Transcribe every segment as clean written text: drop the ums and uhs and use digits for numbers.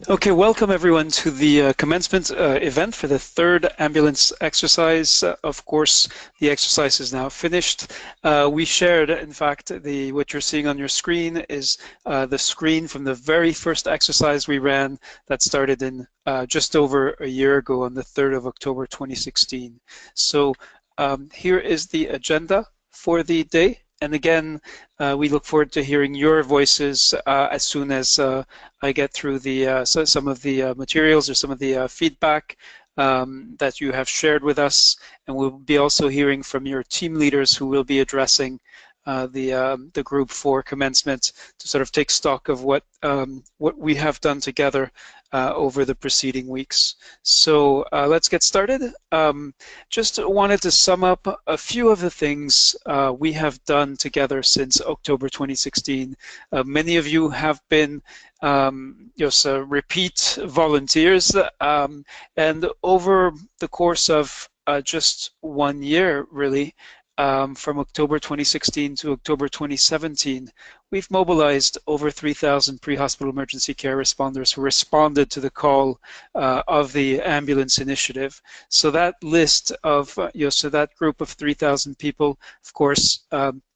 Okay, welcome everyone to the commencement event for the third ambulance exercise. Of course, the exercise is now finished. We shared, in fact, what you're seeing on your screen is the screen from the very first exercise we ran that started in just over a year ago on the 3rd of October 2016. So here is the agenda for the day. And again, we look forward to hearing your voices as soon as I get through some of the materials or some of the feedback that you have shared with us. And we'll be also hearing from your team leaders who will be addressing the group for commencement to sort of take stock of what we have done together over the preceding weeks. So let's get started. Just wanted to sum up a few of the things we have done together since October 2016. Many of you have been repeat volunteers, and over the course of just 1 year, really, from October 2016 to October 2017, we've mobilized over 3,000 pre-hospital emergency care responders who responded to the call of the ambulance initiative. So that list of, so that group of 3,000 people, of course,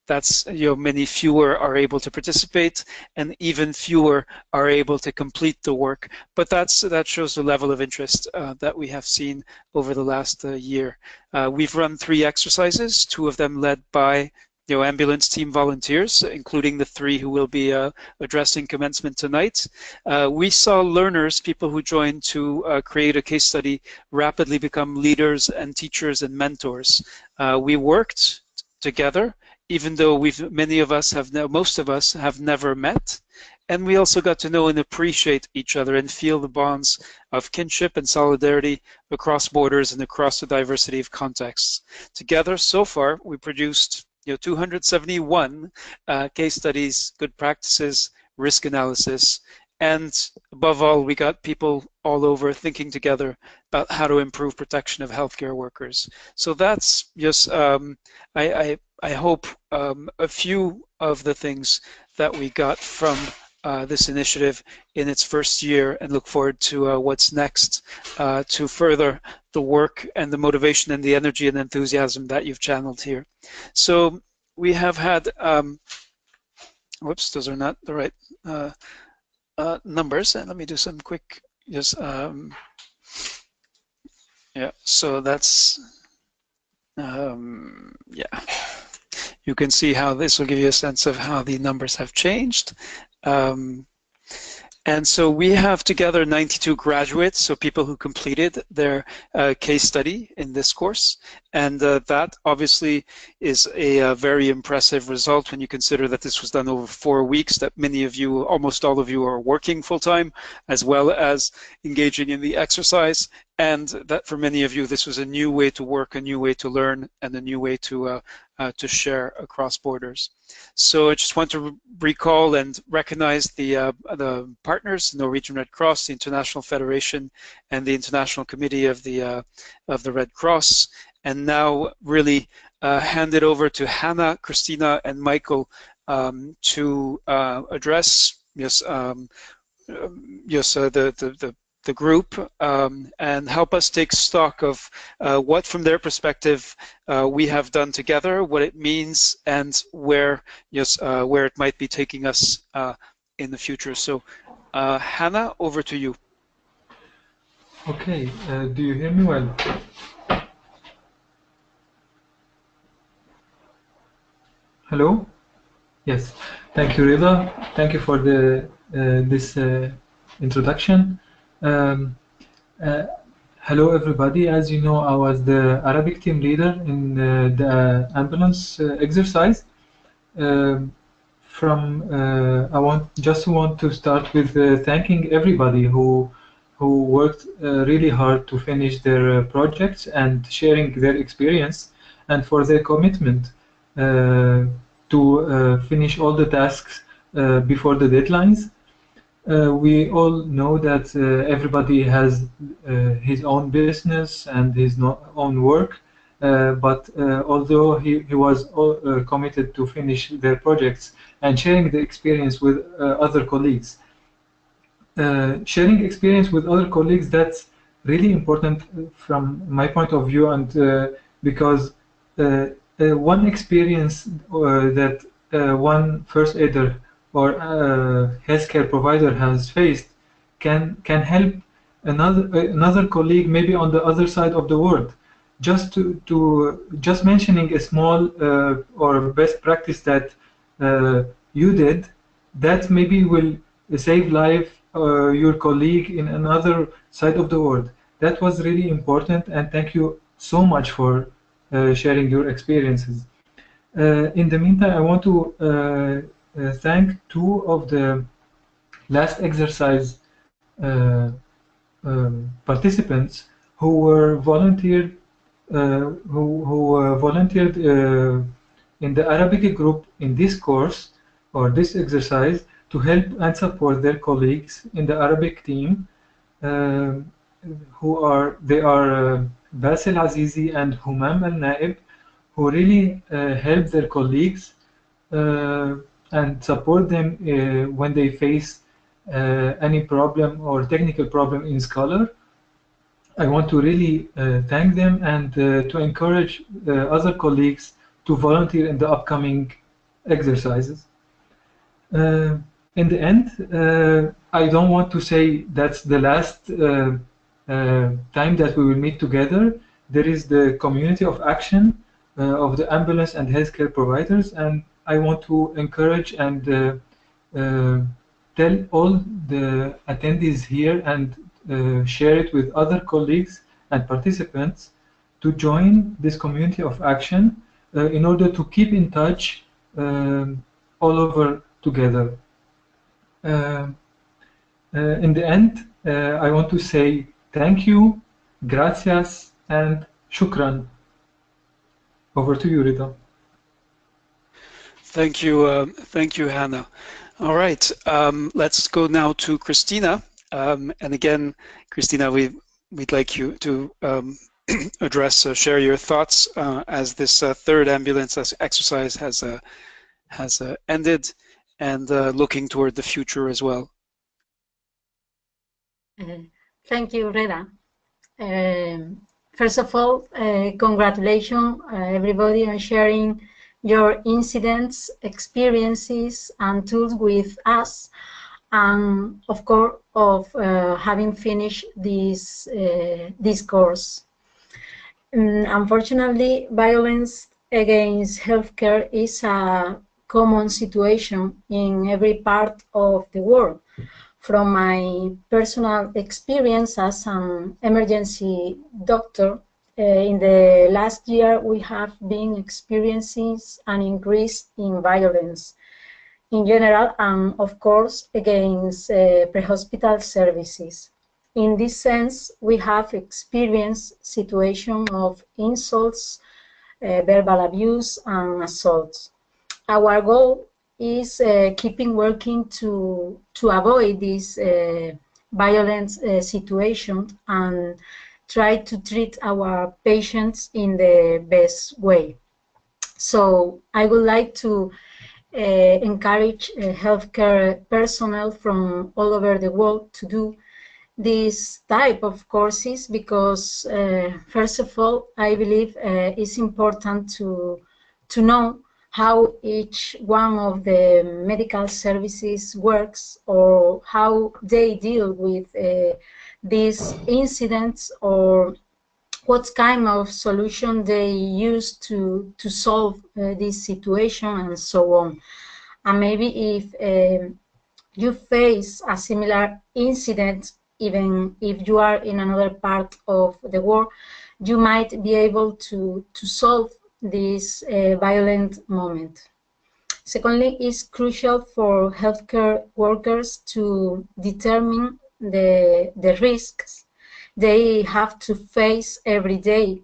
that's, many fewer are able to participate and even fewer are able to complete the work. But that shows the level of interest that we have seen over the last year. We've run 3 exercises, 2 of them led by ambulance team volunteers, including the 3 who will be addressing commencement tonight. We saw learners, people who joined to create a case study, rapidly become leaders and teachers and mentors. We worked together, even though most of us have never met. And we also got to know and appreciate each other and feel the bonds of kinship and solidarity across borders and across the diversity of contexts. Together, so far, we produced 271 case studies, good practices, risk analysis, and above all, we got people all over thinking together about how to improve protection of healthcare workers. So that's just, I hope, a few of the things that we got from this initiative in its first year, and look forward to what's next to further the work and the motivation and the energy and enthusiasm that you've channeled here. So we have had, whoops, those are not the right numbers, and let me do some quick, yeah, so that's, yeah. You can see how this will give you a sense of how the numbers have changed. And so we have together 92 graduates, so people who completed their case study in this course. And that obviously is a very impressive result when you consider that this was done over 4 weeks, that many of you, almost all of you, are working full-time, as well as engaging in the exercise. And that for many of you, this was a new way to work, a new way to learn, and a new way to share across borders. So I just want to recall and recognize the partners, the Norwegian Red Cross, the International Federation, and the International Committee of the Red Cross. And now really hand it over to Hannah, Christina, and Michael to address the group and help us take stock of what, from their perspective, we have done together, what it means, and where it might be taking us in the future. So, Hannah, over to you. Okay, do you hear me well? Hello? Yes. Thank you, Rida. Thank you for this introduction. Hello, everybody. As you know, I was the Arabic team leader in the ambulance exercise. I want to start with thanking everybody who worked really hard to finish their projects and sharing their experience, and for their commitment to finish all the tasks before the deadlines. We all know that everybody has his own business and his own work, but although he was committed to finish their projects and sharing the experience with other colleagues. sharing experience with other colleagues, that's really important from my point of view, and because one experience that one first aider or healthcare provider has faced can help another colleague maybe on the other side of the world. Just mentioning a small or best practice that you did, that maybe will save life your colleague in another side of the world. That was really important, and thank you so much for sharing your experiences. In the meantime, I want to thank two of the last exercise participants who were volunteered who volunteered in the Arabic group in this course or this exercise to help and support their colleagues in the Arabic team, uh, they are Basil Azizi and Humam Al Naib, who really help their colleagues and support them when they face any problem or technical problem in Scholar. I want to really thank them and to encourage other colleagues to volunteer in the upcoming exercises. Uh, in the end, I don't want to say that's the last time that we will meet together. There is the community of action of the ambulance and healthcare providers, and I want to encourage and uh, tell all the attendees here and share it with other colleagues and participants to join this community of action in order to keep in touch all over together. Uh, in the end, I want to say thank you, gracias, and shukran. Over to you, Rita. Thank you, Hannah. All right, let's go now to Christina. And again, Christina, we'd like you to share your thoughts as this third ambulance exercise has ended, and looking toward the future as well. Thank you, Reda. First of all, congratulations, everybody, on sharing your incidents, experiences, and tools with us, and of course, of having finished this course. Unfortunately, violence against healthcare is a common situation in every part of the world. From my personal experience as an emergency doctor, in the last year we have been experiencing an increase in violence in general and, of course, against pre-hospital services. In this sense, we have experienced situations of insults, verbal abuse, and assaults. Our goal is keeping working to avoid this violent situation and try to treat our patients in the best way. So I would like to encourage healthcare personnel from all over the world to do this type of courses because, first of all, I believe it's important to know how each one of the medical services works or how they deal with these incidents or what kind of solution they use to solve this situation and so on. And maybe if you face a similar incident, even if you are in another part of the world, you might be able to solve this violent moment. Secondly, it's crucial for healthcare workers to determine the risks they have to face every day.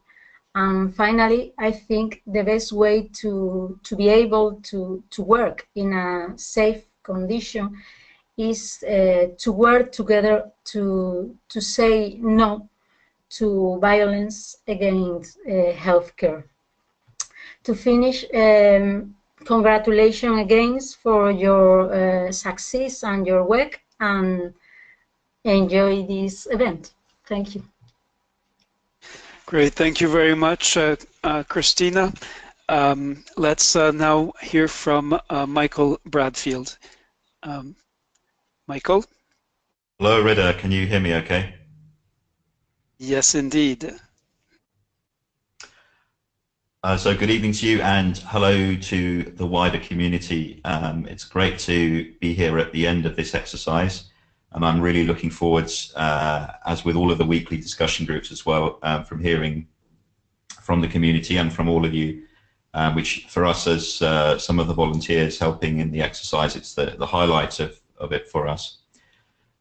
And finally, I think the best way to be able to work in a safe condition is to work together to say no to violence against healthcare. To finish, congratulations again for your success and your work, and enjoy this event. Thank you. Great, thank you very much, Christina. Let's now hear from Michael Bradfield. Michael? Hello, Rida. Can you hear me okay? Yes, indeed. So good evening to you, and hello to the wider community. It's great to be here at the end of this exercise, and I'm really looking forward, as with all of the weekly discussion groups as well, from hearing from the community and from all of you, which for us as some of the volunteers helping in the exercise, it's the highlight of it for us.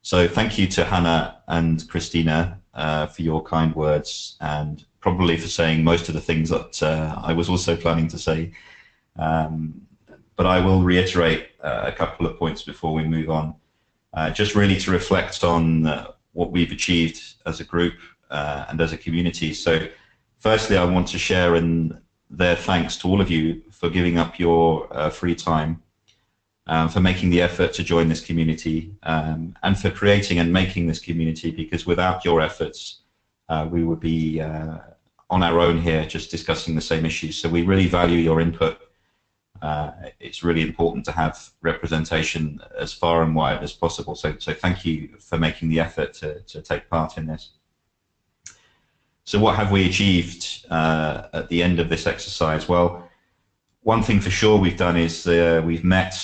So thank you to Hannah and Christina for your kind words, and probably for saying most of the things that I was also planning to say. But I will reiterate a couple of points before we move on, just really to reflect on what we've achieved as a group and as a community. So firstly, I want to share in their thanks to all of you for giving up your free time, for making the effort to join this community, and for creating and making this community, because without your efforts, we would be on our own here just discussing the same issues. So we really value your input. It's really important to have representation as far and wide as possible. So thank you for making the effort to take part in this. So what have we achieved at the end of this exercise? Well, one thing for sure we've done is we've met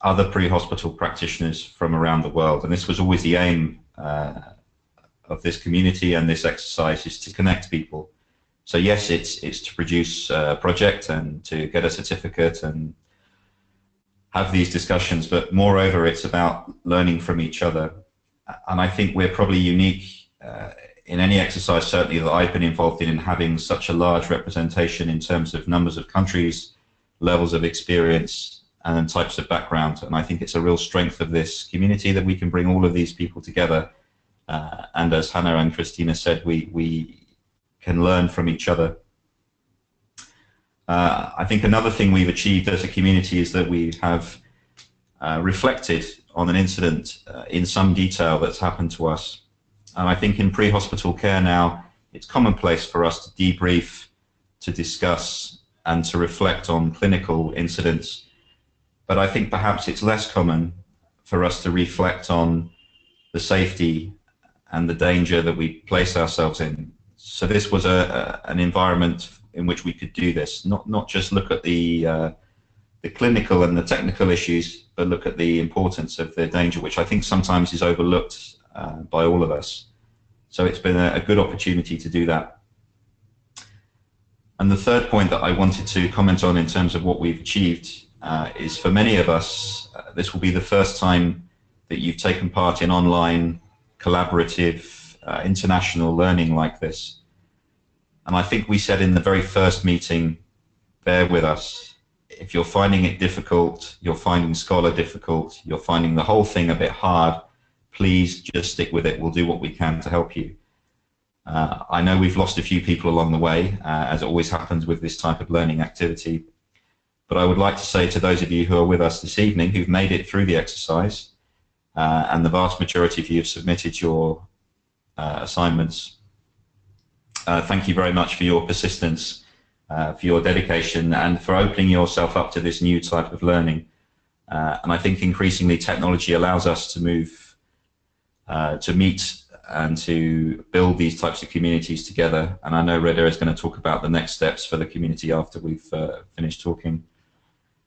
other pre-hospital practitioners from around the world, and this was always the aim of this community and this exercise, is to connect people. So yes, it's to produce a project and to get a certificate and have these discussions, but moreover, it's about learning from each other. And I think we're probably unique in any exercise, certainly that I've been involved in having such a large representation in terms of numbers of countries, levels of experience, and types of background. And I think it's a real strength of this community that we can bring all of these people together. And as Hannah and Christina said, we can learn from each other. I think another thing we've achieved as a community is that we have reflected on an incident in some detail that's happened to us. And I think in pre-hospital care now, it's commonplace for us to debrief, to discuss, and to reflect on clinical incidents. But I think perhaps it's less common for us to reflect on the safety and the danger that we place ourselves in. So this was an environment in which we could do this, not just look at the clinical and the technical issues, but look at the importance of the danger, which I think sometimes is overlooked by all of us. So it's been a good opportunity to do that. And the third point that I wanted to comment on in terms of what we've achieved is, for many of us, this will be the first time that you've taken part in online, collaborative, international learning like this. And I think we said in the very first meeting, bear with us. If you're finding it difficult, you're finding Scholar difficult, you're finding the whole thing a bit hard, please just stick with it. We'll do what we can to help you. I know we've lost a few people along the way, as always happens with this type of learning activity. But I would like to say to those of you who are with us this evening, who've made it through the exercise, and the vast majority of you have submitted your assignments, thank you very much for your persistence, for your dedication, and for opening yourself up to this new type of learning. And I think increasingly technology allows us to move, to meet and to build these types of communities together. And I know Reda is going to talk about the next steps for the community after we've finished talking.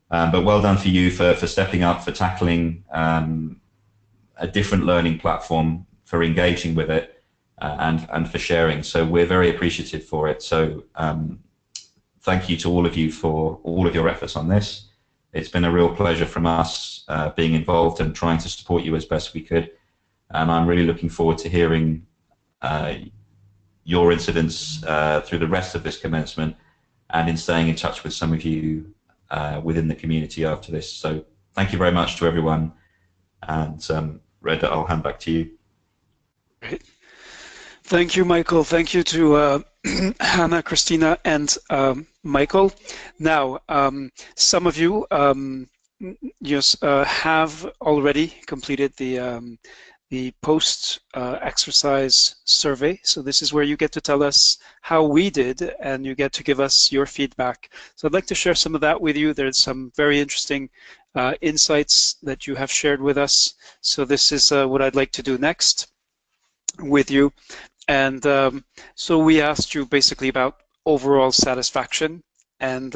But well done for you for stepping up, for tackling a different learning platform, for engaging with it, and for sharing. So we're very appreciative for it. So thank you to all of you for all of your efforts on this. It's been a real pleasure from us being involved and trying to support you as best we could. And I'm really looking forward to hearing your incidents through the rest of this commencement, and in staying in touch with some of you within the community after this. So thank you very much to everyone. And Reda, I'll hand back to you. Great. Thank you, Michael. Thank you to Hannah, Christina, and Michael. Now, some of you have already completed the the post-exercise survey. So this is where you get to tell us how we did, and you get to give us your feedback. So I'd like to share some of that with you. There's some very interesting insights that you have shared with us. So this is what I'd like to do next with you. And so we asked you basically about overall satisfaction. And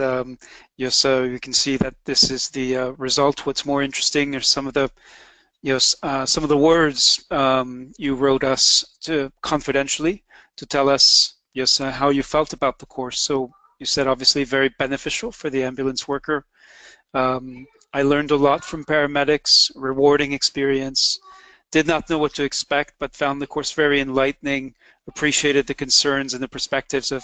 yes, so you can see that this is the result. What's more interesting are some of the some of the words you wrote us confidentially to tell us how you felt about the course. So you said obviously very beneficial for the ambulance worker. I learned a lot from paramedics, rewarding experience. Did not know what to expect, but found the course very enlightening. Appreciated the concerns and the perspectives of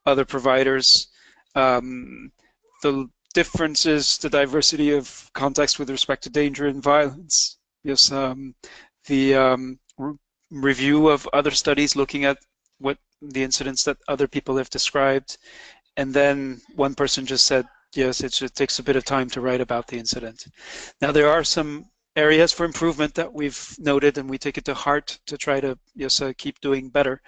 other providers. The differences, the diversity of context with respect to danger and violence. Yes, the review of other studies looking at what the incidents that other people have described. And then one person just said, yes, it takes a bit of time to write about the incident. Now, there are some areas for improvement that we've noted, and we take it to heart to try to keep doing better.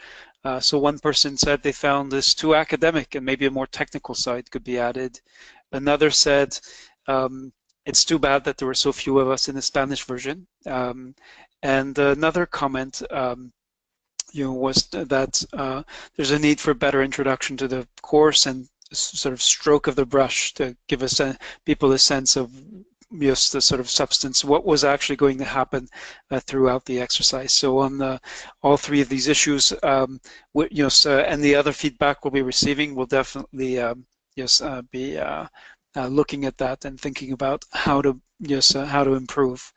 So one person said they found this too academic and maybe a more technical side could be added. Another said, it's too bad that there were so few of us in the Spanish version. And another comment was that there's a need for better introduction to the course and sort of stroke of the brush to give us people a sense of the sort of substance, what was actually going to happen throughout the exercise. So on all three of these issues, and the other feedback we'll be receiving, we'll definitely be looking at that and thinking about how to improve.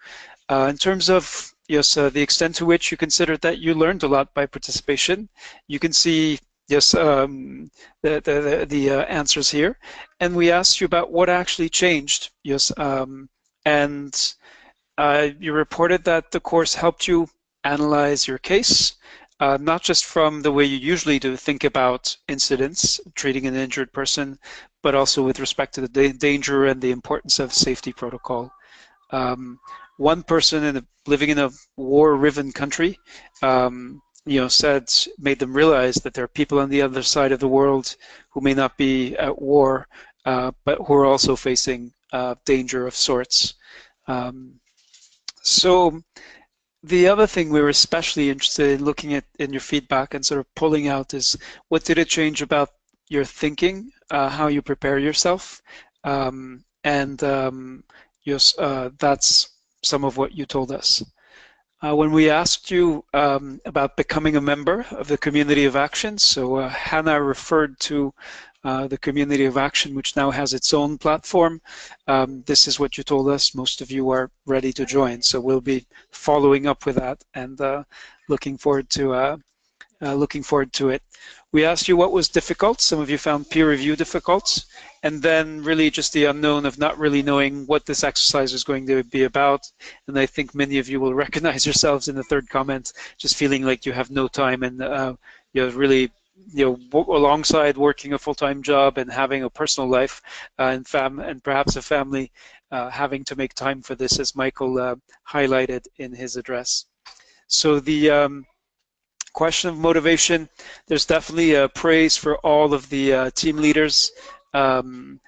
In terms of the extent to which you considered that you learned a lot by participation, you can see the answers here, and we asked you about what actually changed. And you reported that the course helped you analyze your case, not just from the way you usually do, think about incidents, treating an injured person, but also with respect to the danger and the importance of safety protocol. One person living in a war-riven country made them realize that there are people on the other side of the world who may not be at war, but who are also facing danger of sorts. So the other thing we were especially interested in looking at in your feedback and sort of pulling out is, what did it change about your thinking, how you prepare yourself? That's some of what you told us. When we asked you about becoming a member of the Community of Action, so Hannah referred to the Community of Action, which now has its own platform. This is what you told us. Most of you are ready to join, so we'll be following up with that and looking forward to it. We asked you what was difficult. Some of you found peer review difficult, and then really just the unknown of not really knowing what this exercise is going to be about. And I think many of you will recognize yourselves in the third comment, just feeling like you have no time and really alongside working a full-time job and having a personal life and perhaps a family, having to make time for this, as Michael highlighted in his address. So the question of motivation, there's definitely praise for all of the team leaders, and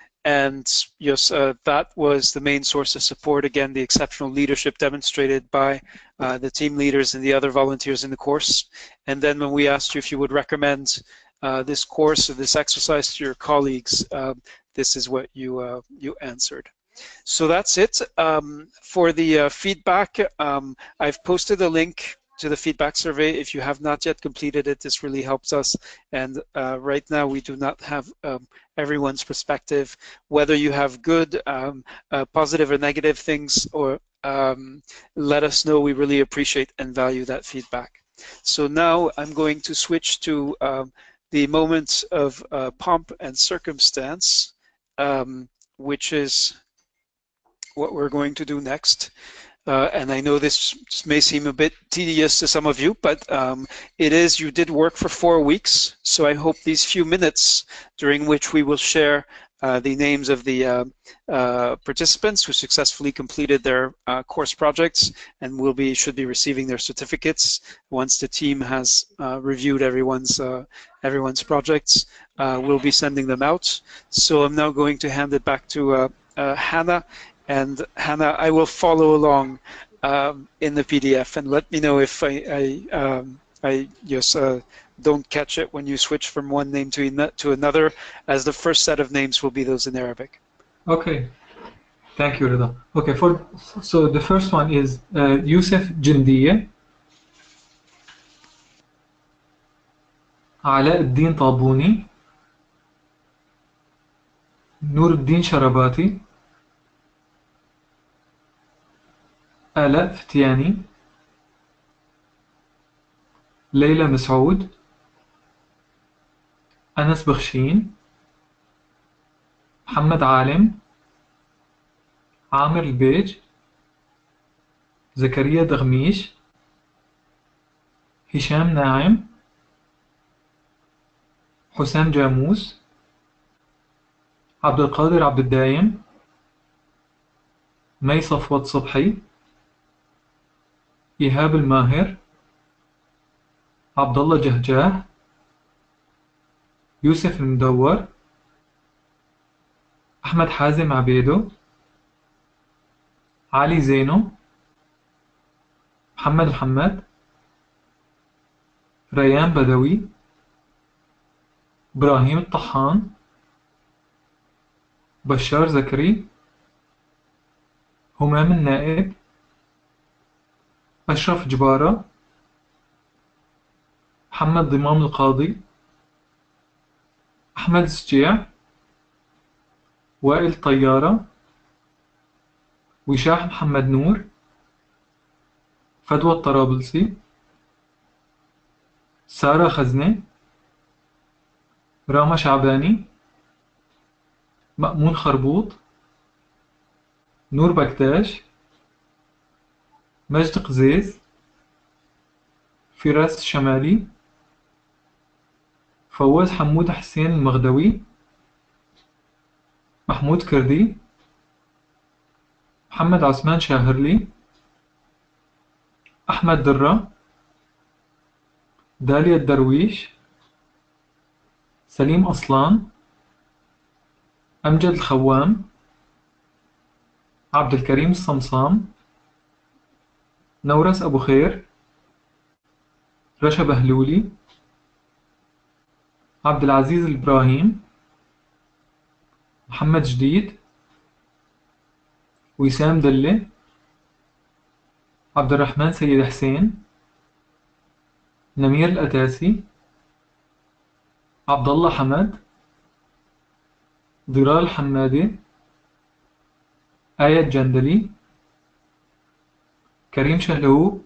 yes, that was the main source of support. Again, the exceptional leadership demonstrated by the team leaders and the other volunteers in the course. And then when we asked you if you would recommend this course or this exercise to your colleagues, this is what you answered. So that's it for the feedback. I've posted a link to the feedback survey. If you have not yet completed it, this really helps us. And right now we do not have everyone's perspective. Whether you have good, positive or negative things, or let us know. We really appreciate and value that feedback. So now I'm going to switch to the moment of pomp and circumstance, which is what we're going to do next. And I know this may seem a bit tedious to some of you, but it is. You did work for 4 weeks, so I hope these few minutes during which we will share the names of the participants who successfully completed their course projects and should be receiving their certificates once the team has reviewed everyone's projects. We'll be sending them out. So I'm now going to hand it back to Hannah. And Hannah, I will follow along in the PDF, and let me know if I just don't catch it when you switch from one name to another, as the first set of names will be those in Arabic. Okay, thank you, Rida. Okay, so the first one is Yusuf Jindiye, علاء الدين طابوني, نور الدين شرباتي, آلاء فتياني, ليلى مسعود, أنس بخشين, محمد عالم, عامر البيج, زكريا دغميش, هشام ناعم, حسام جاموس, عبد القادر عبد الدايم, مي صفوت صبحي, إيهاب الماهر, عبد الله جهجاه, يوسف المدور, أحمد حازم عبيدو, علي زينو, محمد محمد, ريان بدوي, إبراهيم الطحان, بشار زكري, همام النائب, أشرف جبارة, محمد ضمام القاضي, أحمد سجيع, وائل طيارة, وشاح محمد نور, فدوى الطرابلسي, سارة خزنة, راما شعباني, مأمون خربوط, نور بكتاش, مجد قزيز, فراس شمالي, فواز حمود حسين المغدوي, محمود كردي, محمد عثمان شاهرلي, أحمد درة, داليا الدرويش, سليم أصلان, أمجد الخوام, عبد الكريم الصمصام, نورس أبو خير, رشا بهلولي, عبد العزيز الإبراهيم, محمد جديد, وسام دلة, عبد الرحمن سيد حسين, نمير الأتاسي, عبد الله حمد, ضلال حمادي, آية جندلي, كريم شهلوب,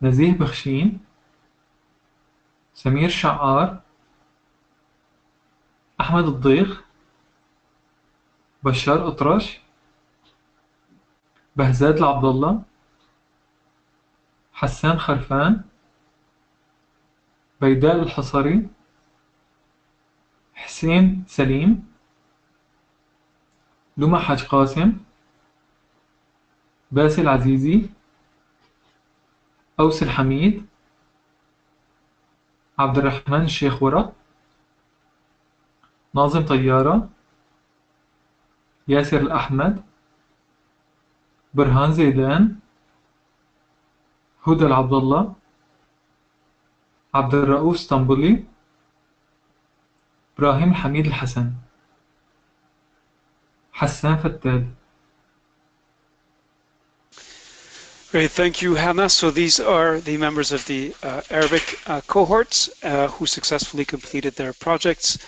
نزيه بخشين, سمير شعار, أحمد الضيخ, بشار أطرش, بهزاد العبد الله, حسان خرفان, بيداء الحصري, حسين سليم, لما حاج قاسم, باسل عزيزي, أوس الحميد, عبد الرحمن الشيخ ورق, ناظم طيارة, ياسر الأحمد, برهان زيدان, هدى العبد الله, عبد الرؤوف اسطنبولي, إبراهيم الحميد الحسن, حسان فتال. Great, thank you, Hannah. So these are the members of the Arabic cohorts who successfully completed their projects,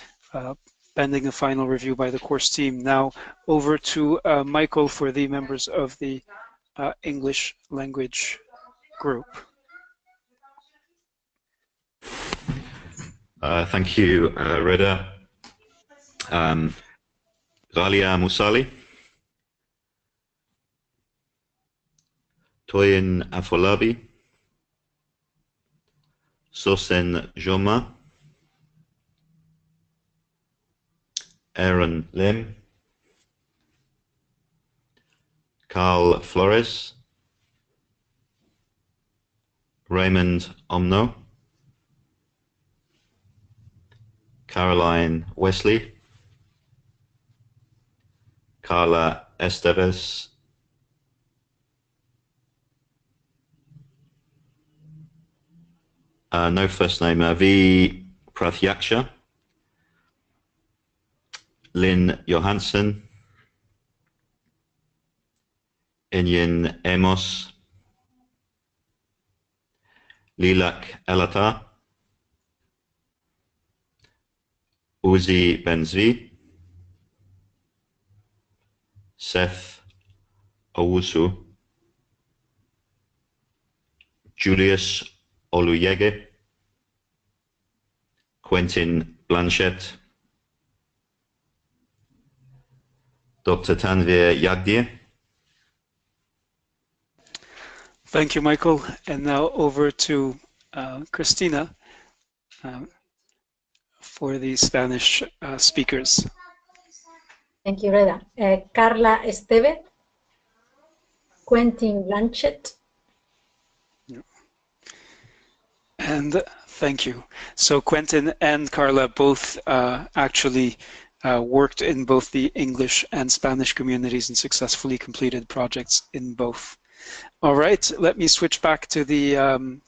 pending a final review by the course team. Now over to Michael for the members of the English language group. Thank you, Reda. Ghalia Musali, Toyin Afolabi, Sosen Joma, Aaron Lim, Carl Flores, Raymond Omno, Caroline Wesley, Carla Esteves, no first name, V. Pratyaksha, Lynn Johansson, Inyin Amos, Lilak Elata, Uzi Benzvi, Seth Owusu, Julius Oluyege, Quentin Blanchett, Dr. Tanvir Yagdir. Thank you, Michael. And now over to Christina for the Spanish speakers. Thank you, Reda. Carla Esteve, Quentin Blanchett. And thank you. So Quentin and Carla both actually worked in both the English and Spanish communities and successfully completed projects in both. All right, let me switch back to the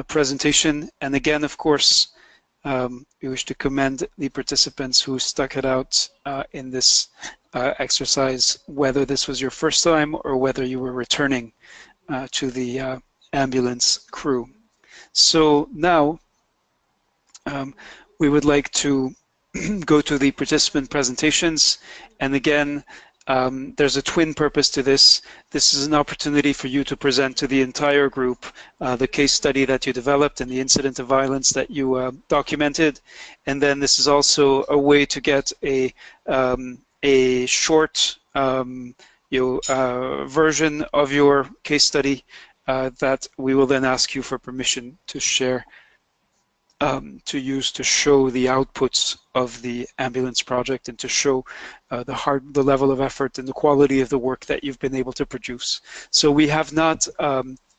presentation. And again, of course, we wish to commend the participants who stuck it out in this exercise, whether this was your first time or whether you were returning to the ambulance crew. So now we would like to go to the participant presentations. And again, there's a twin purpose to this. This is an opportunity for you to present to the entire group the case study that you developed and the incident of violence that you documented. And then this is also a way to get a short version of your case study that we will then ask you for permission to share, to use to show the outputs of the ambulance project and to show the level of effort and the quality of the work that you've been able to produce. So we have not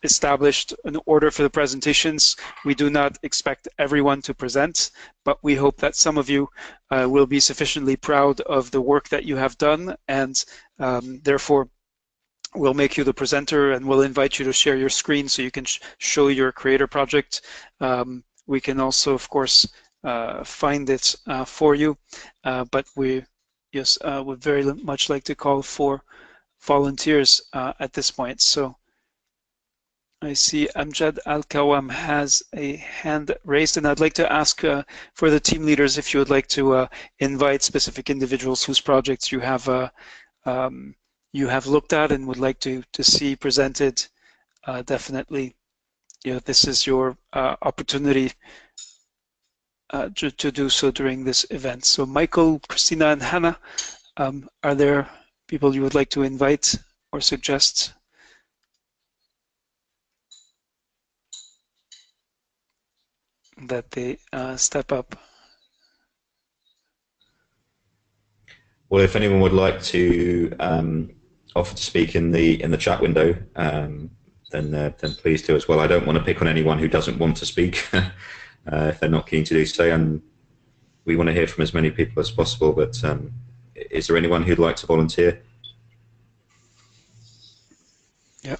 established an order for the presentations. We do not expect everyone to present, but we hope that some of you will be sufficiently proud of the work that you have done, and therefore we'll make you the presenter and we'll invite you to share your screen so you can show your creator project. We can also, of course, find it for you, but we would very much like to call for volunteers at this point. So I see Amjad Al-Kawam has a hand raised, and I'd like to ask for the team leaders if you would like to invite specific individuals whose projects you have looked at and would like to see presented. Definitely, this is your opportunity to do so during this event. So Michael, Christina, and Hannah, are there people you would like to invite or suggest? That they step up. Well, if anyone would like to offer to speak in the chat window, then please do as well. I don't want to pick on anyone who doesn't want to speak if they're not keen to do so, and we want to hear from as many people as possible. But is there anyone who'd like to volunteer? Yeah,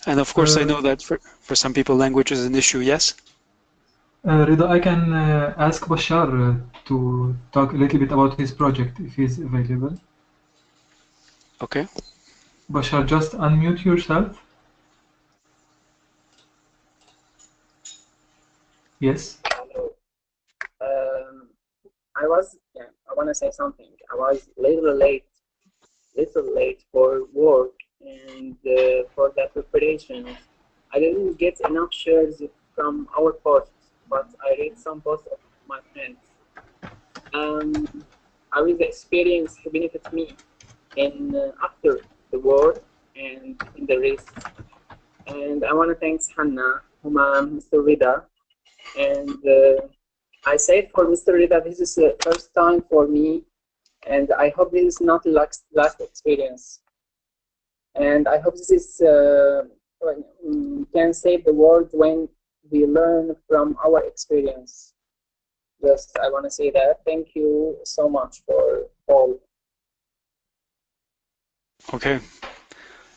and of course I know that for some people language is an issue. Yes. Rida, I can ask Bashar to talk a little bit about his project if he's available. Okay. Bashar, just unmute yourself. Yes. I want to say something. I was little late for work and for the preparations. I didn't get enough shares from our posts, but I read some posts of my friends. I will experience to benefit me in after the war and in the rest. And I want to thank Hannah, Humam, Mr. Rida, and I said for Mr. Rida, this is the first time for me, and I hope this is not last experience. And I hope this is can save the world when we learn from our experience. Just I want to say that. Thank you so much for all. Okay.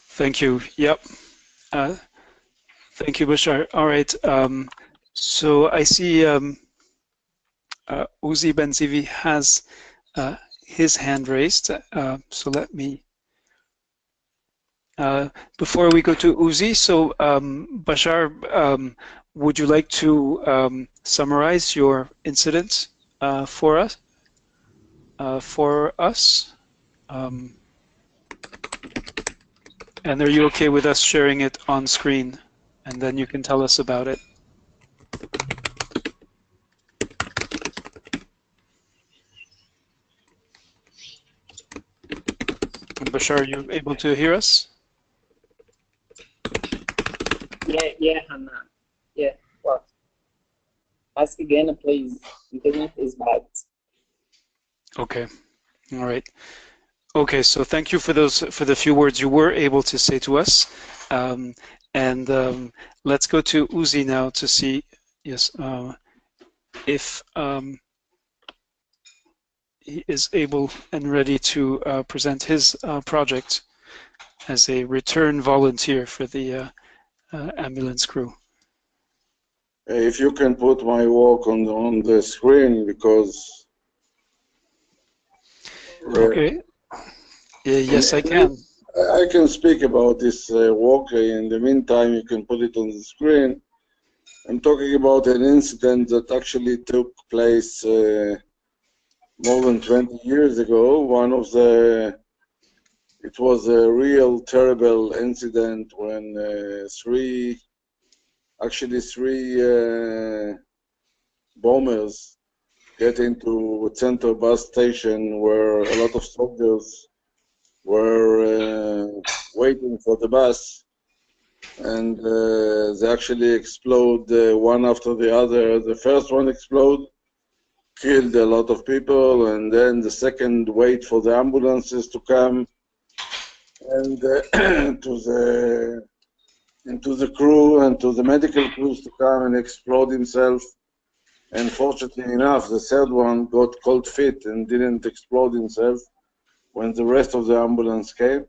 Thank you. Yep. Thank you, Bashar. All right. So I see Uzi Benzivi has his hand raised. So let me, before we go to Uzi, so Bashar, would you like to summarize your incident for us? And are you okay with us sharing it on screen? And then you can tell us about it. Bashar, are you able to hear us? Yeah, Hannah. Yeah, what? Ask again, please. Internet is bad. Okay. All right. Okay, so thank you for the few words you were able to say to us. Let's go to Uzi now to see, yes, if he is able and ready to present his project as a return volunteer for the ambulance crew. If you can put my work on the screen, because okay. Yes, I can. I can speak about this work. In the meantime, you can put it on the screen. I'm talking about an incident that actually took place more than 20 years ago. It was a real terrible incident when three bombers get into a central bus station where a lot of soldiers were waiting for the bus, and they actually explode one after the other. The first one exploded, killed a lot of people, and then the second wait for the ambulances to come and to the crew and to the medical crews to come and explode himself. And fortunately enough, the third one got cold feet and didn't explode himself when the rest of the ambulance came.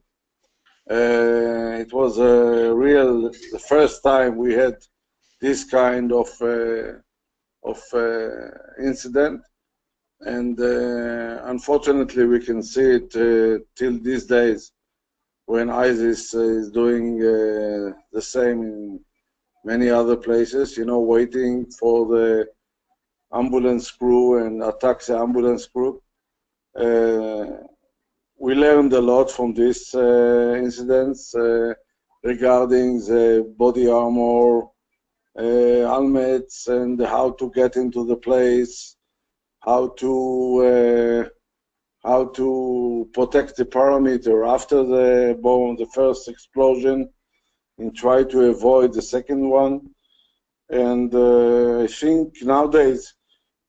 It was the first time we had this kind of incident, and unfortunately we can see it till these days when ISIS is doing the same in many other places, you know, waiting for the ambulance crew and attack the ambulance crew. We learned a lot from these incidents regarding the body armor, helmets, and how to get into the place, how to protect the perimeter after the bomb, the first explosion, and try to avoid the second one. And I think nowadays,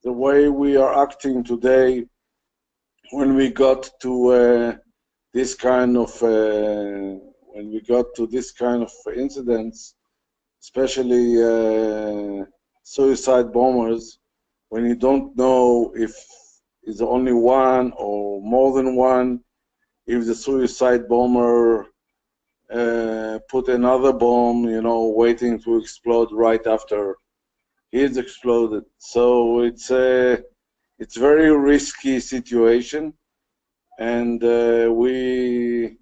the way we are acting today, when we got to this kind of incidents, especially suicide bombers, when you don't know if it's only one or more than one, if the suicide bomber put another bomb, you know, waiting to explode right after he's exploded. So it's a very risky situation, and we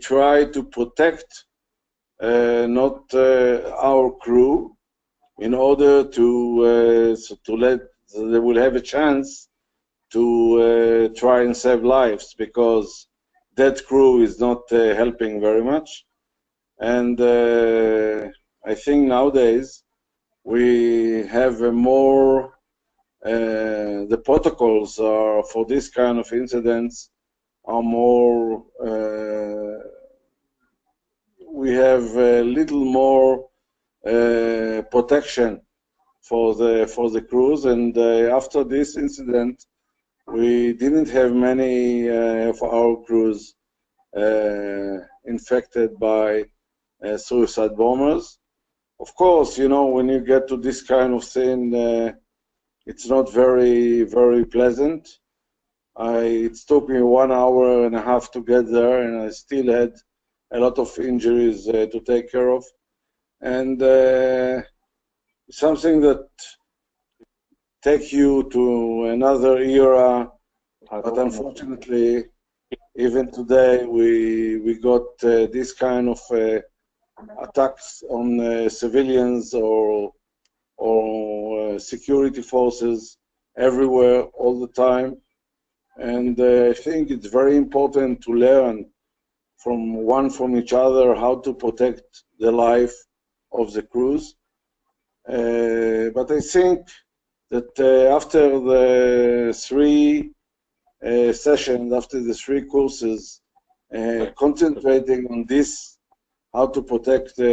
try to protect not our crew, in order to let they will have a chance to try and save lives, because that crew is not helping very much. And I think nowadays we have a more the protocols are for this kind of incidents are more we have a little more protection for the cruise. And after this incident, we didn't have many of our crews infected by suicide bombers. Of course, you know, when you get to this kind of thing, it's not very, very pleasant. It took me 1.5 hours to get there, and I still had a lot of injuries to take care of. And something that take you to another era, but unfortunately, even today we got this kind of attacks on civilians or security forces everywhere all the time. And I think it's very important to learn from each other how to protect the life of the crews. But I think that after the 3 sessions, after the 3 courses, concentrating on this, how to protect the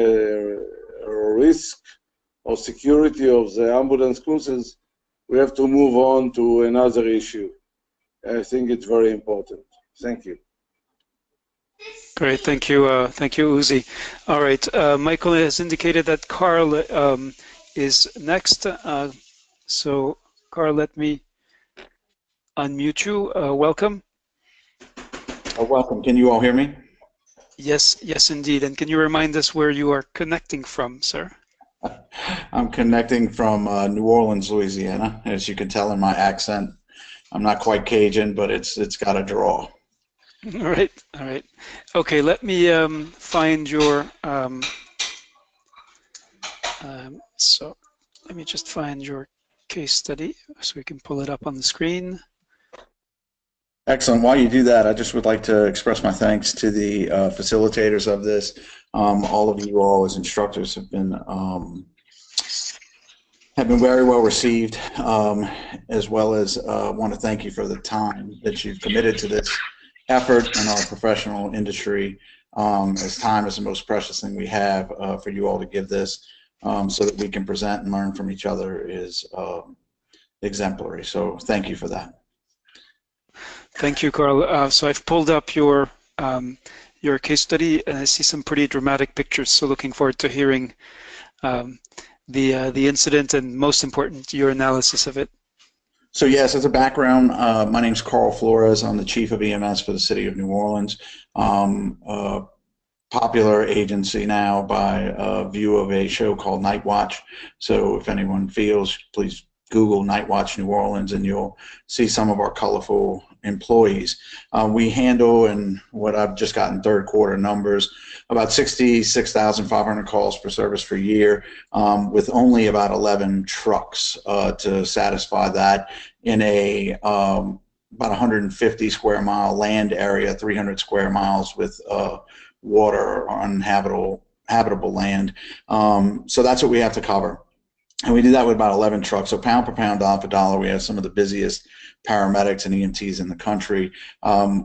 risk or security of the ambulance cruises, we have to move on to another issue. I think it's very important. Thank you. Great, thank you, Uzi. All right, Michael has indicated that Carl is next. So, Carl, let me unmute you. Welcome. Welcome. Can you all hear me? Yes, yes, indeed. And can you remind us where you are connecting from, sir? I'm connecting from New Orleans, Louisiana. As you can tell in my accent, I'm not quite Cajun, but it's got a draw. All right, all right. Okay, let me find your. So, let me just find your case study so we can pull it up on the screen. Excellent. While you do that, I just would like to express my thanks to the facilitators of this. All of you all as instructors have been very well received, as well as want to thank you for the time that you've committed to this effort in our professional industry, as time is the most precious thing we have. For you all to give this so that we can present and learn from each other is exemplary. So thank you for that. Thank you, Carl. So I've pulled up your case study, and I see some pretty dramatic pictures. So looking forward to hearing the incident and, most important, your analysis of it. So yes, as a background, my name is Carl Flores. I'm the chief of EMS for the city of New Orleans. A popular agency now by view of a show called Night Watch. So if anyone feels, please Google Night Watch New Orleans and you'll see some of our colorful employees. We handle, in what I've just gotten third quarter numbers, about 66,500 calls per service per year, with only about 11 trucks to satisfy that in a about 150 square mile land area, 300 square miles with water or habitable land. So that's what we have to cover. And we do that with about 11 trucks. So pound per pound, dollar for dollar, we have some of the busiest paramedics and EMTs in the country.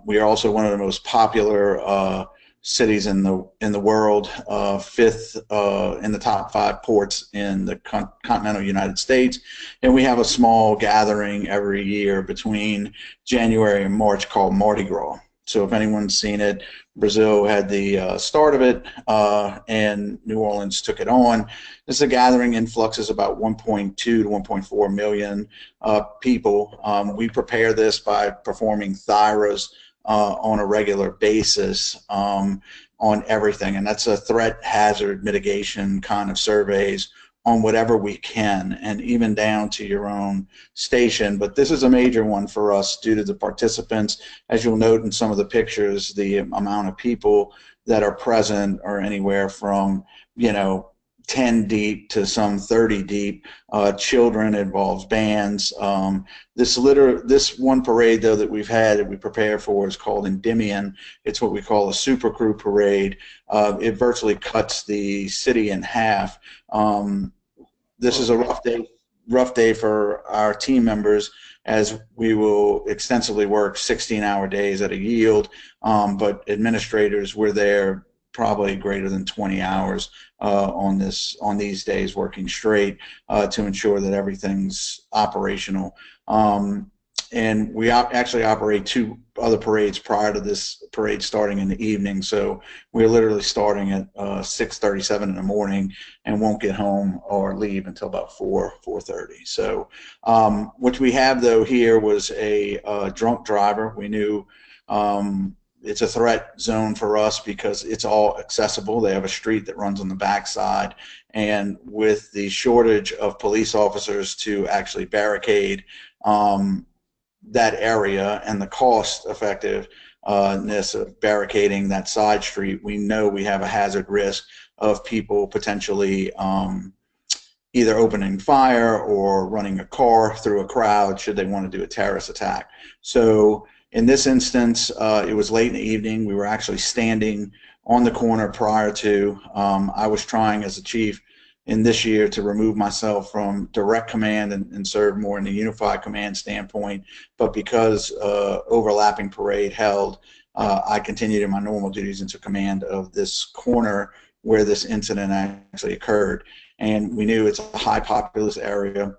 We are also one of the most popular cities in the world, 5th in the top 5 ports in the continental United States. And we have a small gathering every year between January and March called Mardi Gras. So if anyone's seen it, Brazil had the start of it, and New Orleans took it on. This is a gathering. Influx is about 1.2 to 1.4 million people. We prepare this by performing thyros on a regular basis on everything, and that's a threat hazard mitigation kind of surveys on whatever we can, and even down to your own station. But this is a major one for us due to the participants. As you'll note in some of the pictures, the amount of people that are present are anywhere from, 10 deep to some 30 deep. Children, involves bands. This one parade though that we've had that we prepare for is called Endymion. It's what we call a super crew parade. It virtually cuts the city in half. This is a rough day for our team members, as we will extensively work 16-hour days at a yield, but administrators were there probably greater than 20 hours on these days, working straight to ensure that everything's operational. And we actually operate 2 other parades prior to this parade starting in the evening. So we're literally starting at 6:37 in the morning and won't get home or leave until about 4:30. So what we have though here was a drunk driver. We knew it's a threat zone for us because it's all accessible. They have a street that runs on the backside, and with the shortage of police officers to actually barricade that area and the cost effectiveness of barricading that side street, we know we have a hazard risk of people potentially either opening fire or running a car through a crowd should they want to do a terrorist attack. So in this instance, it was late in the evening. We were actually standing on the corner prior to, I was trying as a chief in this year to remove myself from direct command and serve more in the unified command standpoint. But because overlapping parade held, I continued in my normal duties into command of this corner where this incident actually occurred. And we knew it's a high populous area,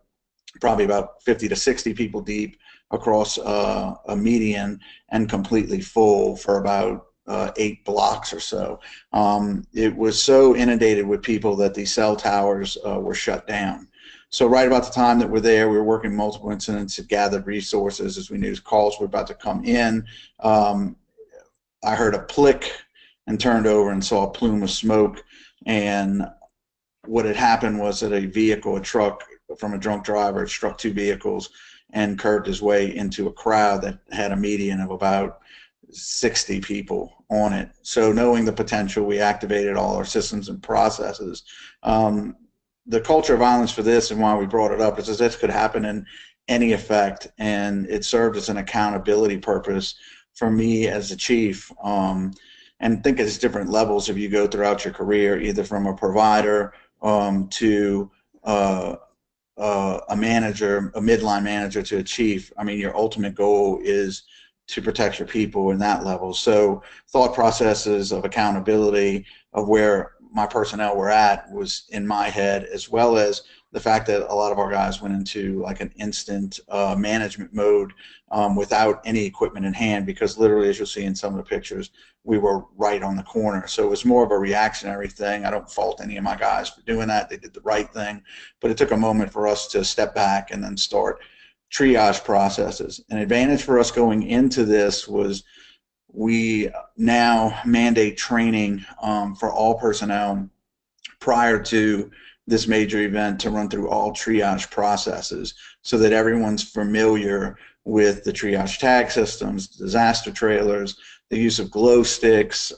probably about 50 to 60 people deep across a median and completely full for about 8 blocks or so. It was so inundated with people that the cell towers were shut down. So right about the time that we're there, we were working multiple incidents to gather resources as we knew calls were about to come in. I heard a plick and turned over and saw a plume of smoke. And what had happened was that a vehicle, a truck from a drunk driver, had struck 2 vehicles and curved his way into a crowd that had a median of about 60 people on it. So knowing the potential, we activated all our systems and processes. The culture of violence for this and why we brought it up is that this could happen in any effect, and it served as an accountability purpose for me as a chief. And think it's different levels if you go throughout your career, either from a provider to a manager, a midline manager to a chief. I mean, your ultimate goal is to protect your people in that level. So thought processes of accountability of where my personnel were at was in my head, as well as the fact that a lot of our guys went into like an instant management mode without any equipment in hand, because literally, as you'll see in some of the pictures, we were right on the corner. So it was more of a reactionary thing. I don't fault any of my guys for doing that. They did the right thing, but it took a moment for us to step back and then start triage processes. An advantage for us going into this was we now mandate training for all personnel prior to this major event to run through all triage processes so that everyone's familiar with the triage tag systems, disaster trailers, the use of glow sticks,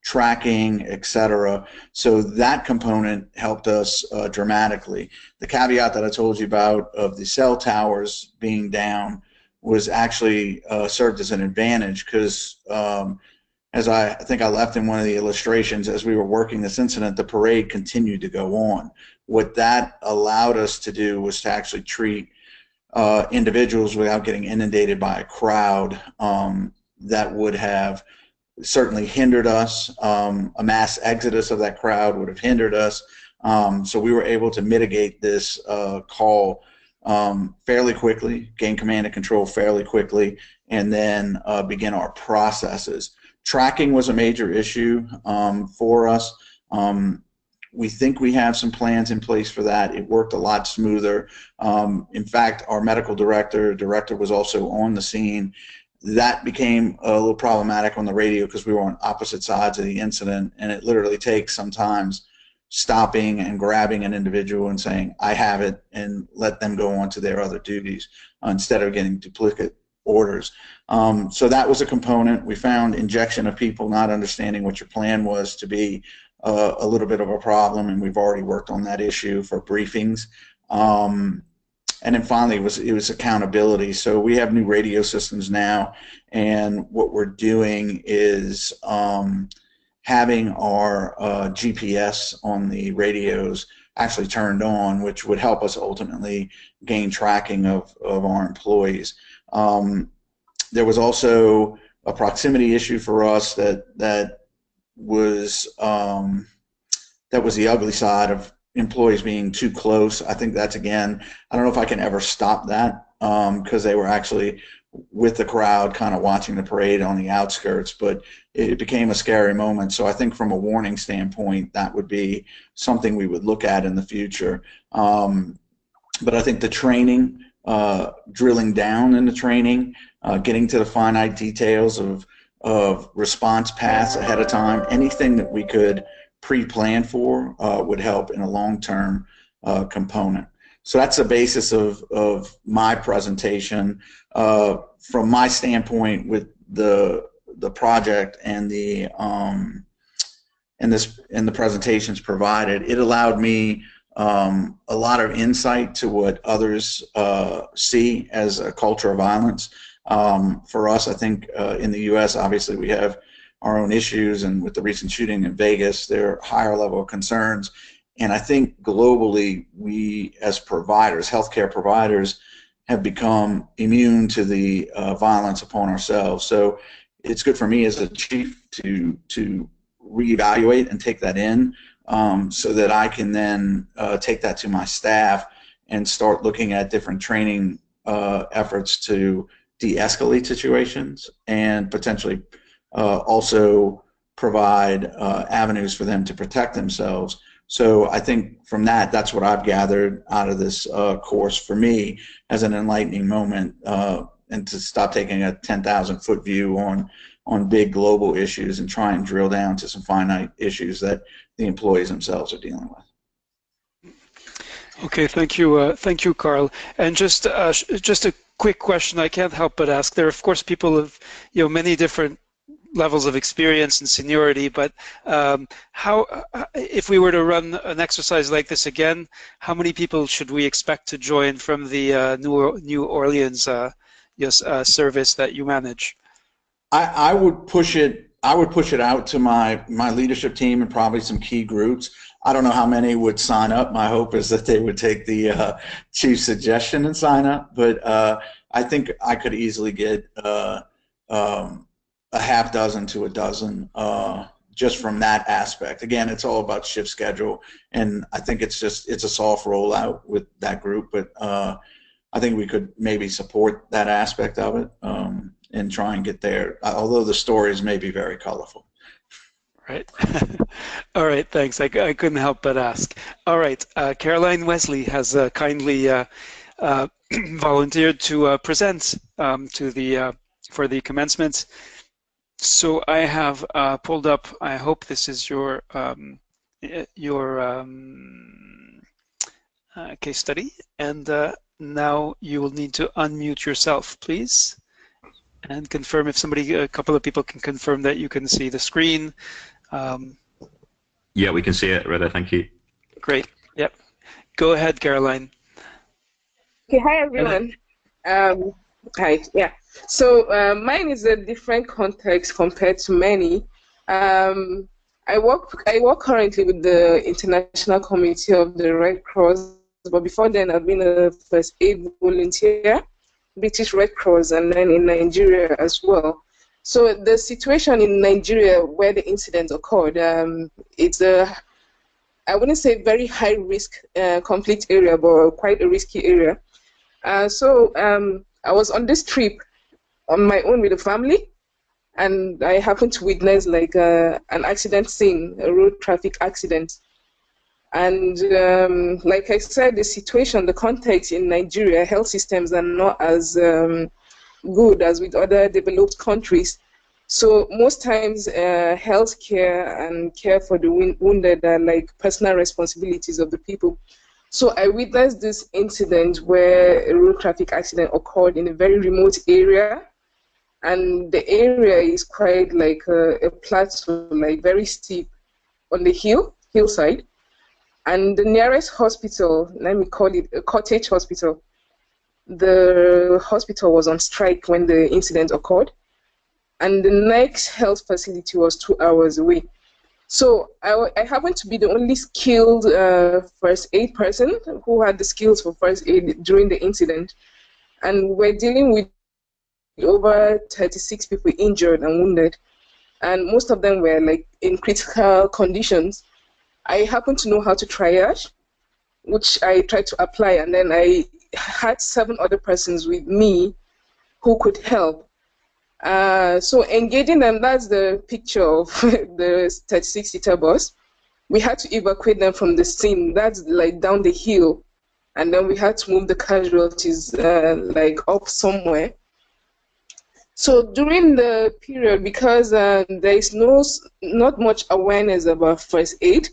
tracking, etc. So that component helped us dramatically. The caveat that I told you about of the cell towers being down was actually served as an advantage, because as I think I left in one of the illustrations, as we were working this incident, the parade continued to go on. What that allowed us to do was to actually treat individuals without getting inundated by a crowd that would have certainly hindered us. A mass exodus of that crowd would have hindered us. So we were able to mitigate this call fairly quickly, gain command and control fairly quickly, and then begin our processes. Tracking was a major issue for us. We think we have some plans in place for that. It worked a lot smoother. In fact, our medical director was also on the scene. That became a little problematic on the radio because we were on opposite sides of the incident, and it literally takes sometimes stopping and grabbing an individual and saying, I have it, and let them go on to their other duties instead of getting duplicate orders. So that was a component. We found injection of people not understanding what your plan was to be a little bit of a problem, and we've already worked on that issue for briefings. And then finally, it was accountability. So we have new radio systems now, and what we're doing is having our GPS on the radios actually turned on, which would help us ultimately gain tracking of our employees. There was also a proximity issue for us that was the ugly side of employees being too close. I think that's, again, I don't know if I can ever stop that, because they were actually with the crowd kind of watching the parade on the outskirts, but it became a scary moment. So I think from a warning standpoint, that would be something we would look at in the future. But I think the training, drilling down in the training, getting to the finite details of response paths ahead of time, anything that we could pre-plan for would help in a long-term component. So that's the basis of my presentation. From my standpoint, with the project and the presentations provided, it allowed me a lot of insight to what others see as a culture of violence. For us, I think in the U.S., obviously we have our own issues, and with the recent shooting in Vegas, there are higher level of concerns. And I think globally, we as providers, healthcare providers, have become immune to the violence upon ourselves. So it's good for me as a chief to reevaluate and take that in, so that I can then take that to my staff and start looking at different training efforts to de-escalate situations, and potentially also provide avenues for them to protect themselves. So I think from that's what I've gathered out of this course for me as an enlightening moment, and to stop taking a 10,000-foot view on big global issues and try and drill down to some finite issues that the employees themselves are dealing with. Okay, thank you, Carl. And just a quick question I can't help but ask. There are, of course, people of many different levels of experience and seniority, but how, if we were to run an exercise like this again, how many people should we expect to join from the New Orleans service that you manage? I would push it out to my leadership team and probably some key groups. I don't know how many would sign up. My hope is that they would take the chief's suggestion and sign up, but I think I could easily get a half dozen to a dozen just from that aspect. Again, it's all about shift schedule, and I think it's a soft rollout with that group, but I think we could maybe support that aspect of it and try and get there, although the stories may be very colorful. Right. All right, thanks. I couldn't help but ask. All right, Caroline Wesley has kindly volunteered to present for the commencement. So I have pulled up, I hope this is your case study, and now you will need to unmute yourself, please, and confirm if a couple of people can confirm that you can see the screen. Yeah, we can see it, Reda, thank you. Great, yep. Go ahead, Caroline. Okay, hi everyone. Hi, yeah. So mine is a different context compared to many. I work currently with the International Committee of the Red Cross, but before then I've been a first aid volunteer, British Red Cross, and then in Nigeria as well. So the situation in Nigeria where the incident occurred, it's I wouldn't say very high risk conflict area, but quite a risky area. So I was on this trip on my own with the family, and I happened to witness like an accident scene, a road traffic accident. And like I said, the situation, the context in Nigeria, health systems are not as good as with other developed countries. So most times health care and care for the wounded are like personal responsibilities of the people. So I witnessed this incident where a road traffic accident occurred in a very remote area, and the area is quite like a plateau, like very steep on the hillside. And the nearest hospital, let me call it a cottage hospital, the hospital was on strike when the incident occurred, and the next health facility was 2 hours away. So I happened to be the only skilled first aid person who had the skills for first aid during the incident. And we're dealing with over 36 people injured and wounded. and most of them were like in critical conditions. I happened to know how to triage, which I tried to apply, and then I had 7 other persons with me who could help. So engaging them, that's the picture of the 36-seater bus. We had to evacuate them from the scene, that's like down the hill, and then we had to move the casualties like up somewhere. So during the period, because there is not much awareness about first aid,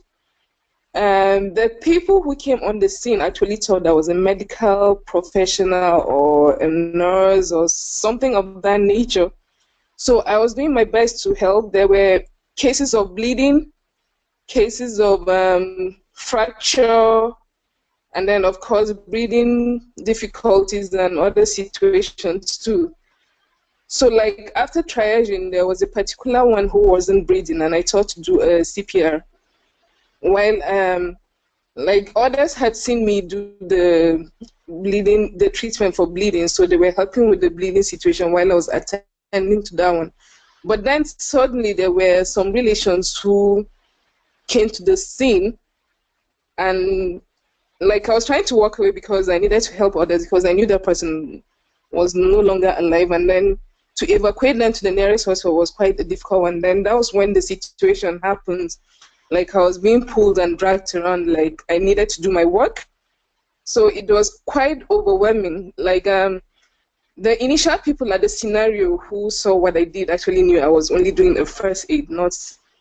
the people who came on the scene actually thought I was a medical professional or a nurse or something of that nature. So I was doing my best to help. There were cases of bleeding, cases of fracture, and then of course breathing difficulties and other situations too. So like after triaging, there was a particular one who wasn't breathing, and I thought to do a CPR. While like others had seen me do the bleeding, the treatment for bleeding, so they were helping with the bleeding situation while I was attending to that one. But then suddenly there were some relations who came to the scene, and like I was trying to walk away because I needed to help others because I knew that person was no longer alive, and then to evacuate them to the nearest hospital was quite a difficult one. Then that was when the situation happened. Like I was being pulled and dragged around, like I needed to do my work. So it was quite overwhelming. Like the initial people at the scenario who saw what I did actually knew I was only doing a first aid, not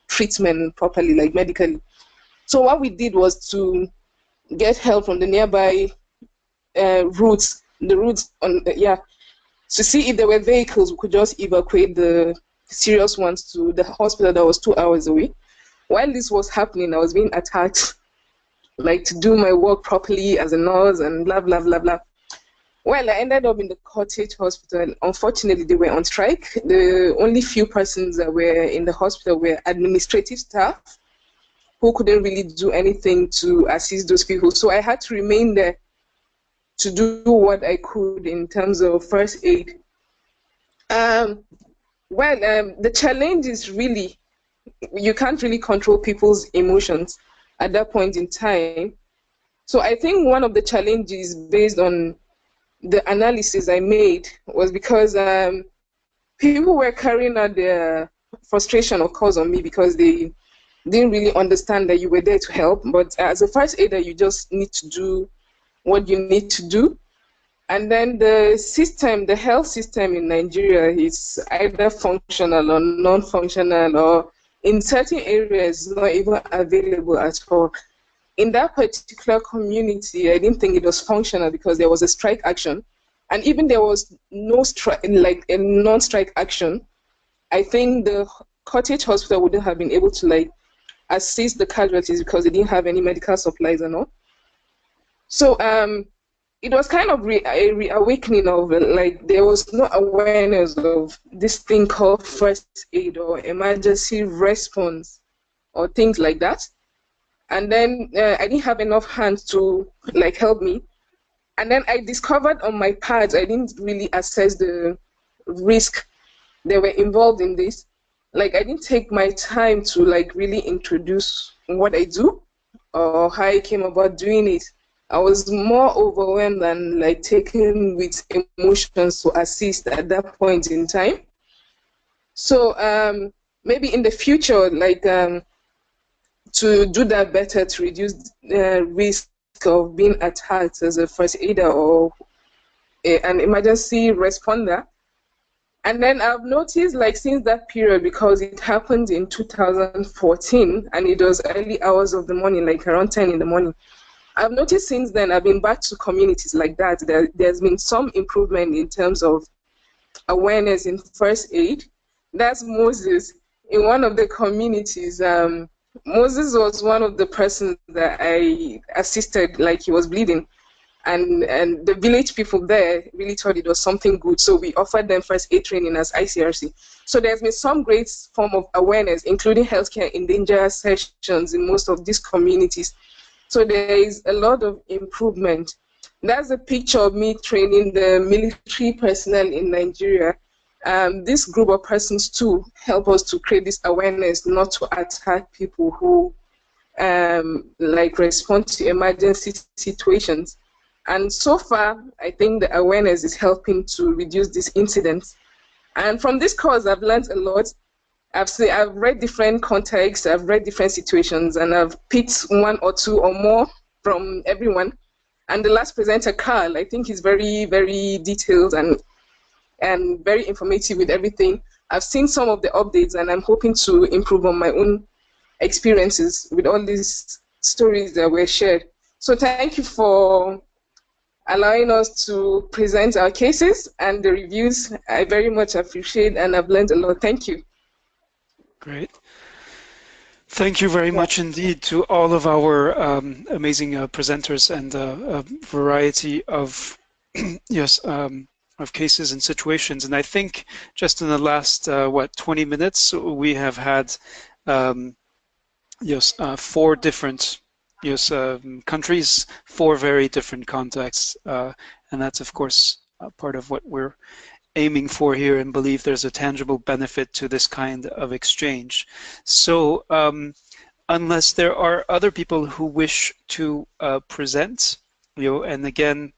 treatment properly, like medically. So what we did was to get help from the nearby routes, to see if there were vehicles we could just evacuate the serious ones to the hospital that was 2 hours away. While this was happening, I was being attacked, like to do my work properly as a nurse and blah, blah, blah, blah. Well, I ended up in the cottage hospital. Unfortunately, they were on strike. The only few persons that were in the hospital were administrative staff who couldn't really do anything to assist those people. So I had to remain there to do what I could in terms of first aid. The challenge is really, you can't really control people's emotions at that point in time. So I think one of the challenges based on the analysis I made was because people were carrying out their frustration, of course, on me because they didn't really understand that you were there to help. But as a first aider, you just need to do what you need to do. And then the system, the health system in Nigeria is either functional or non-functional, or in certain areas not even available at all. In that particular community, I didn't think it was functional because there was a strike action. And even there was no strike, like a non-strike action, I think the cottage hospital wouldn't have been able to like assist the casualties because they didn't have any medical supplies and all. So it was kind of a reawakening of like there was no awareness of this thing called first aid or emergency response or things like that. And then I didn't have enough hands to like help me. And then I discovered on my pads, I didn't really assess the risk that were involved in this. Like I didn't take my time to like really introduce what I do or how I came about doing it. I was more overwhelmed and like taken with emotions to assist at that point in time. So maybe in the future, like to do that better, to reduce the risk of being attacked as a first aider or an emergency responder. And then I've noticed, like, since that period, because it happened in 2014, and it was early hours of the morning, like around 10 in the morning, I've noticed since then I've been back to communities like that. There's been some improvement in terms of awareness in first aid. That's Moses. In one of the communities, Moses was one of the persons that I assisted, like he was bleeding. And the village people there really thought it was something good. So we offered them first aid training as ICRC. So there's been some great form of awareness, including healthcare in danger sessions in most of these communities. So there is a lot of improvement. That's a picture of me training the military personnel in Nigeria. this group of persons too help us to create this awareness not to attack people who like respond to emergency situations. And so far, I think the awareness is helping to reduce these incidents. And from this course, I've learned a lot. I've read different contexts, I've read different situations, and I've picked one or two or more from everyone. And the last presenter, Carl, I think he's very, very detailed and very informative with everything. I've seen some of the updates, and I'm hoping to improve on my own experiences with all these stories that were shared. So thank you for allowing us to present our cases and the reviews. I very much appreciate, and I've learned a lot. Thank you. Great. Thank you very much indeed to all of our amazing presenters and a variety of yes of cases and situations. And I think just in the last 20 minutes we have had yes 4 different countries, 4 very different contexts, and that's of course part of what we're aiming for here and believe there's a tangible benefit to this kind of exchange. So unless there are other people who wish to present, and again,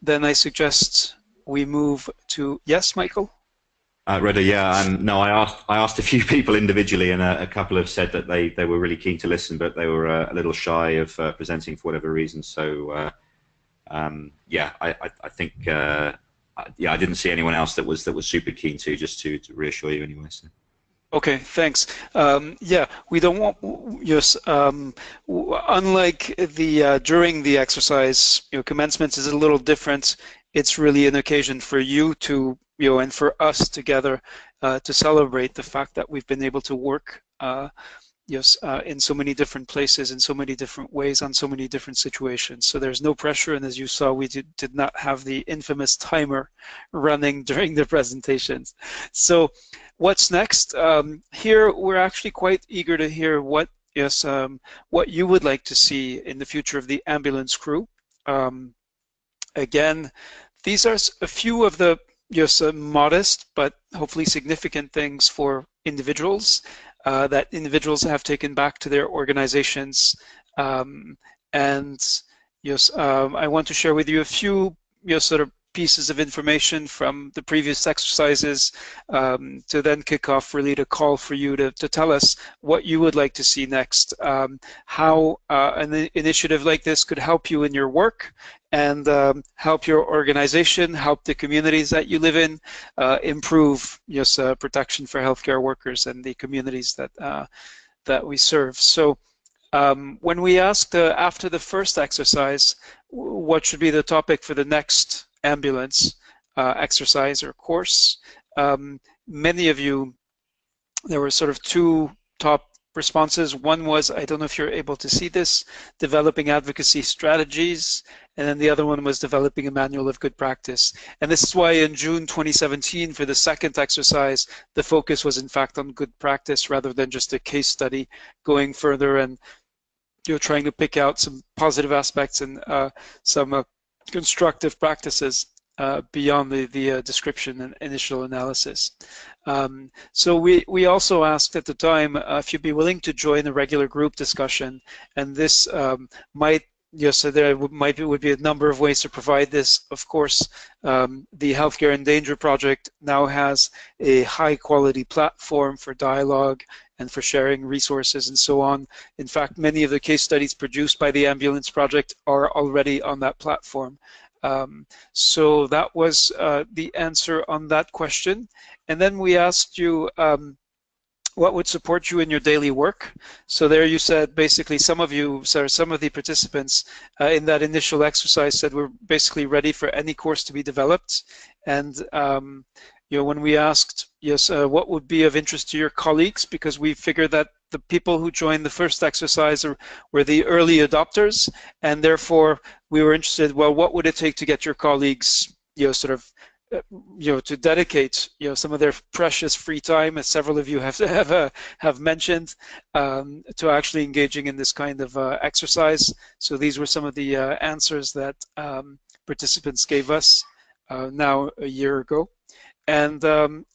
then I suggest we move to, yes, Michael? Reda, yeah, no, I asked a few people individually, and a couple have said that they were really keen to listen, but they were a little shy of presenting for whatever reason. So yeah, I think yeah, I didn't see anyone else that was super keen to, just to reassure you anyway. So. Okay, thanks. Yeah, we don't want, yes, unlike the during the exercise, commencement is a little different. It's really an occasion for you to, and for us together to celebrate the fact that we've been able to work yes, in so many different places, in so many different ways, on so many different situations. So there's no pressure, and as you saw, we did not have the infamous timer running during the presentations. So what's next? Here we're actually quite eager to hear what you would like to see in the future of the ambulance crew. Again, these are a few of the modest but hopefully significant things for individuals that individuals have taken back to their organizations. And yes, I want to share with you a few sort of pieces of information from the previous exercises to then kick off really to call for you to tell us what you would like to see next, how an initiative like this could help you in your work and help your organization, help the communities that you live in, improve protection for healthcare workers and the communities that we serve. So when we asked after the first exercise, what should be the topic for the next ambulance exercise or course, many of you, there were sort of 2 top responses. One was, I don't know if you're able to see this, developing advocacy strategies, and then the other one was developing a manual of good practice. And this is why in June 2017, for the second exercise, the focus was in fact on good practice rather than just a case study, going further and trying to pick out some positive aspects and some constructive practices beyond the description and initial analysis. So we also asked at the time if you'd be willing to join a regular group discussion, and this might, so there would be a number of ways to provide this. Of course, the Healthcare in Danger project now has a high quality platform for dialogue and for sharing resources and so on. In fact, many of the case studies produced by the Ambulance Project are already on that platform. So that was the answer on that question. And then we asked you what would support you in your daily work. So there you said basically some of the participants in that initial exercise said we're basically ready for any course to be developed. And when we asked, yes, what would be of interest to your colleagues, because we figured that the people who joined the first exercise were the early adopters, and therefore we were interested, well, what would it take to get your colleagues, to dedicate, some of their precious free time, as several of you have mentioned, to actually engaging in this kind of exercise. So these were some of the answers that participants gave us. now a year ago. And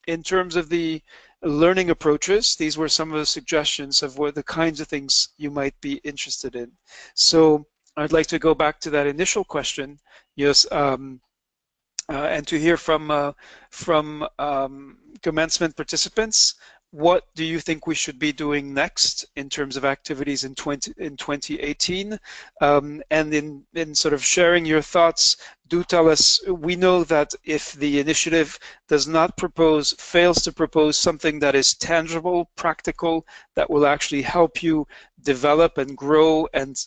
in terms of the learning approaches, these were some of the suggestions of what the kinds of things you might be interested in. So I'd like to go back to that initial question, yes, and to hear from commencement participants. What do you think we should be doing next in terms of activities in 2018? And in sort of sharing your thoughts, do tell us, we know that if the initiative does not fails to propose something that is tangible, practical, that will actually help you develop and grow and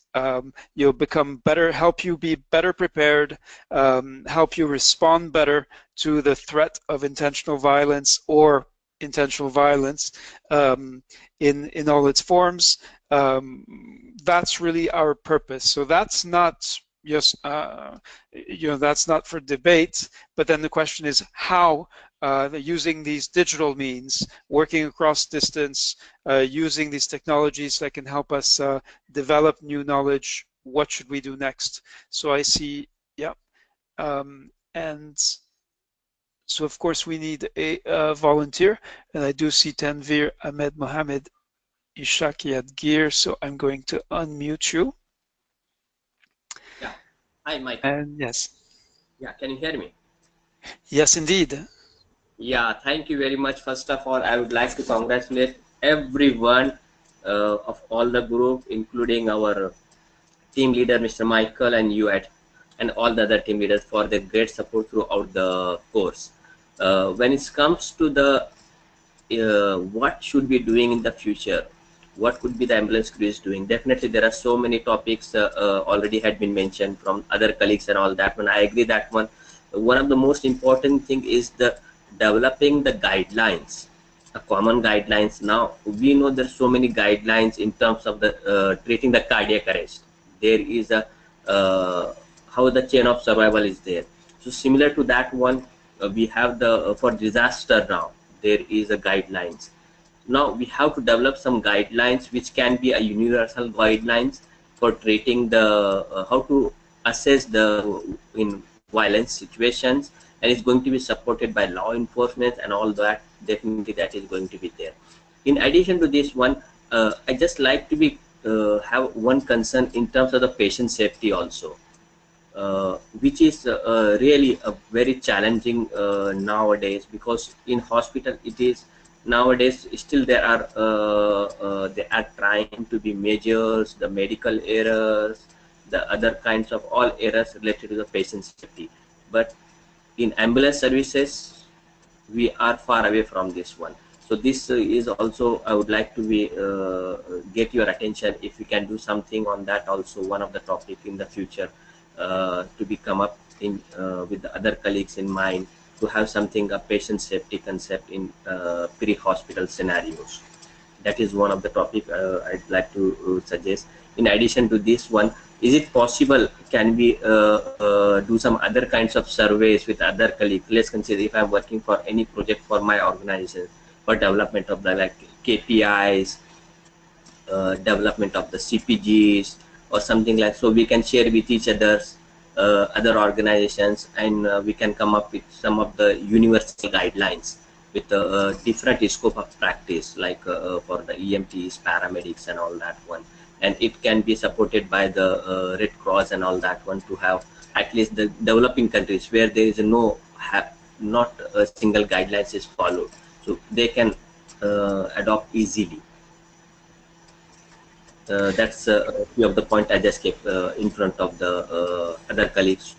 become better, help you be better prepared, help you respond better to the threat of intentional violence or intentional violence in all its forms. That's really our purpose. So that's not just that's not for debate. But then the question is how using these digital means, working across distance, using these technologies that can help us develop new knowledge. What should we do next? So I see, yeah, and. So of course we need a volunteer, and I do see Tanvir Ahmed Mohammed Ishaki at Gear, so I'm going to unmute you. Yeah. Hi, Mike. And yes. Yeah, can you hear me? Yes, indeed. Yeah, thank you very much. First of all, I would like to congratulate everyone of all the group, including our team leader, Mr. Michael, and you and all the other team leaders for their great support throughout the course. When it comes to the what should be doing in the future, what could be the ambulance crews doing, definitely there are so many topics already had been mentioned from other colleagues and all that one. I agree that one of the most important thing is the developing the guidelines, common guidelines. Now we know there's so many guidelines in terms of the treating the cardiac arrest. There is a how the chain of survival is there. So similar to that one, we have the for disaster. Now there is a guidelines. Now we have to develop some guidelines which can be a universal guidelines for treating the how to assess the in violence situations, and it's going to be supported by law enforcement and all that. Definitely that is going to be there. In addition to this one, I just like to be have one concern in terms of the patient safety also. Which is really a very challenging nowadays, because in hospital it is nowadays still there are they are trying to be measures the medical errors, the other kinds of all errors related to the patient safety. But in ambulance services we are far away from this one. So this is also I would like to be get your attention if you can do something on that also, one of the topic in the future. To be come up in with the other colleagues in mind to have something a patient safety concept in pre-hospital scenarios. That is one of the topic I'd like to suggest. In addition to this one, is it possible can we do some other kinds of surveys with other colleagues? Let's consider if I'm working for any project for my organization for development of the like KPIs, development of the CPGs or something like, so we can share with each other's other organizations, and we can come up with some of the universal guidelines with a different scope of practice, like for the EMTs, paramedics and all that one. And it can be supported by the Red Cross and all that one, to have at least the developing countries where there is not a single guidelines is followed, so they can adopt easily. That's a few of the point I just kept in front of the other colleagues.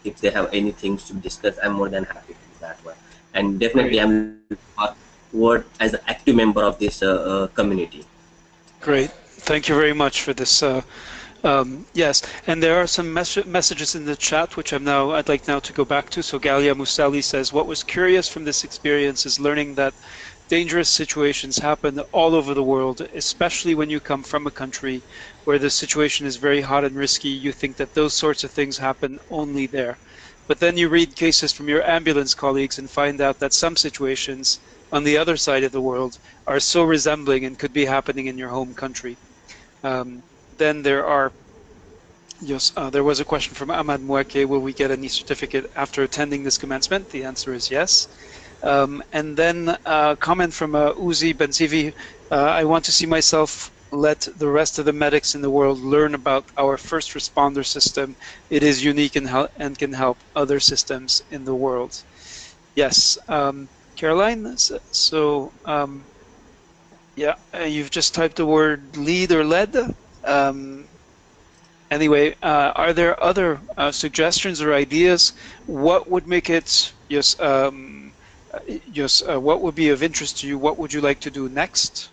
If they have anything to discuss, I'm more than happy to do that one. And definitely, I'm forward as an active member of this community. Great. Thank you very much for this. Yes, and there are some messages in the chat which I'd like now to go back to. So Galia Musali says, what was curious from this experience is learning that dangerous situations happen all over the world, especially when you come from a country where the situation is very hot and risky. You think that those sorts of things happen only there. But then you read cases from your ambulance colleagues and find out that some situations on the other side of the world are so resembling and could be happening in your home country. Then there are Yes, there was a question from Ahmad Mouake, will we get any certificate after attending this commencement? The answer is yes. And then a comment from Uzi Benzivi, I want to see myself let the rest of the medics in the world learn about our first responder system. It is unique and can help other systems in the world. Yes, Caroline, so yeah, you've just typed the word lead or led. Anyway, are there other suggestions or ideas? What would make it what would be of interest to you? What would you like to do next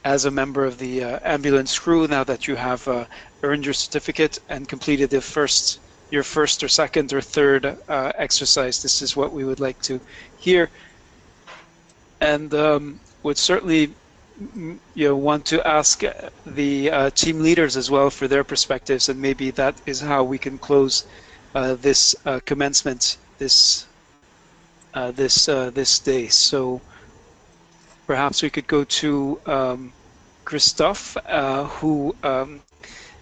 as a member of the ambulance crew now that you have earned your certificate and completed your first or second or third exercise? This is what we would like to hear, and would certainly want to ask the team leaders as well for their perspectives, and maybe that is how we can close this commencement this day. So perhaps we could go to Christophe, who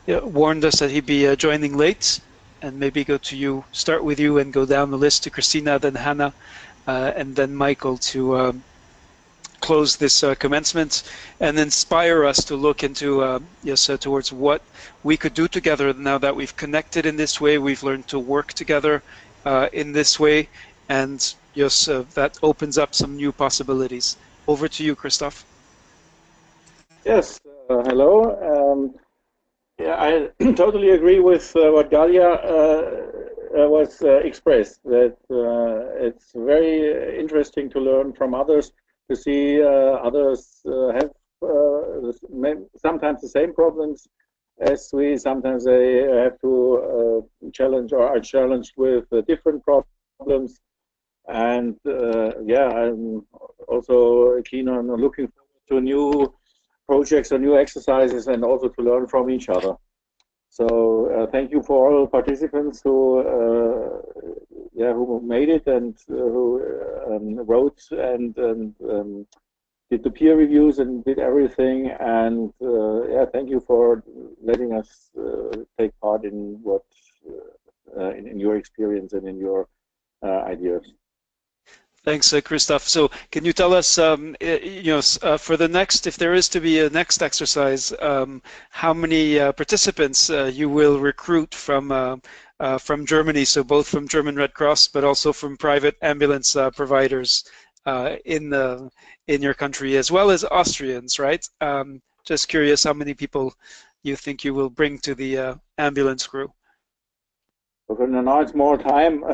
warned us that he'd be joining late, and maybe go to you, start with you, and go down the list to Christina, then Hannah, and then Michael to close this commencement and inspire us to look into towards what we could do together now that we've connected in this way, we've learned to work together in this way, and that opens up some new possibilities. Over to you, Christophe. Yes, hello. Yeah, I totally agree with what Galia was expressed, that it's very interesting to learn from others, to see others have sometimes the same problems as we. Sometimes they have to challenge or are challenged with different problems. And yeah, I'm also keen on looking forward to new projects or new exercises, and also to learn from each other. So thank you for all participants who made it, and who wrote and did the peer reviews and did everything. And yeah, thank you for letting us take part in what in your experience and in your ideas. Thanks, Christophe. So can you tell us, for the next, if there is to be a next exercise, how many participants you will recruit from Germany? So both from German Red Cross, but also from private ambulance providers in your country, as well as Austrians, right? Just curious how many people you think you will bring to the ambulance crew. Okay, now it's more time.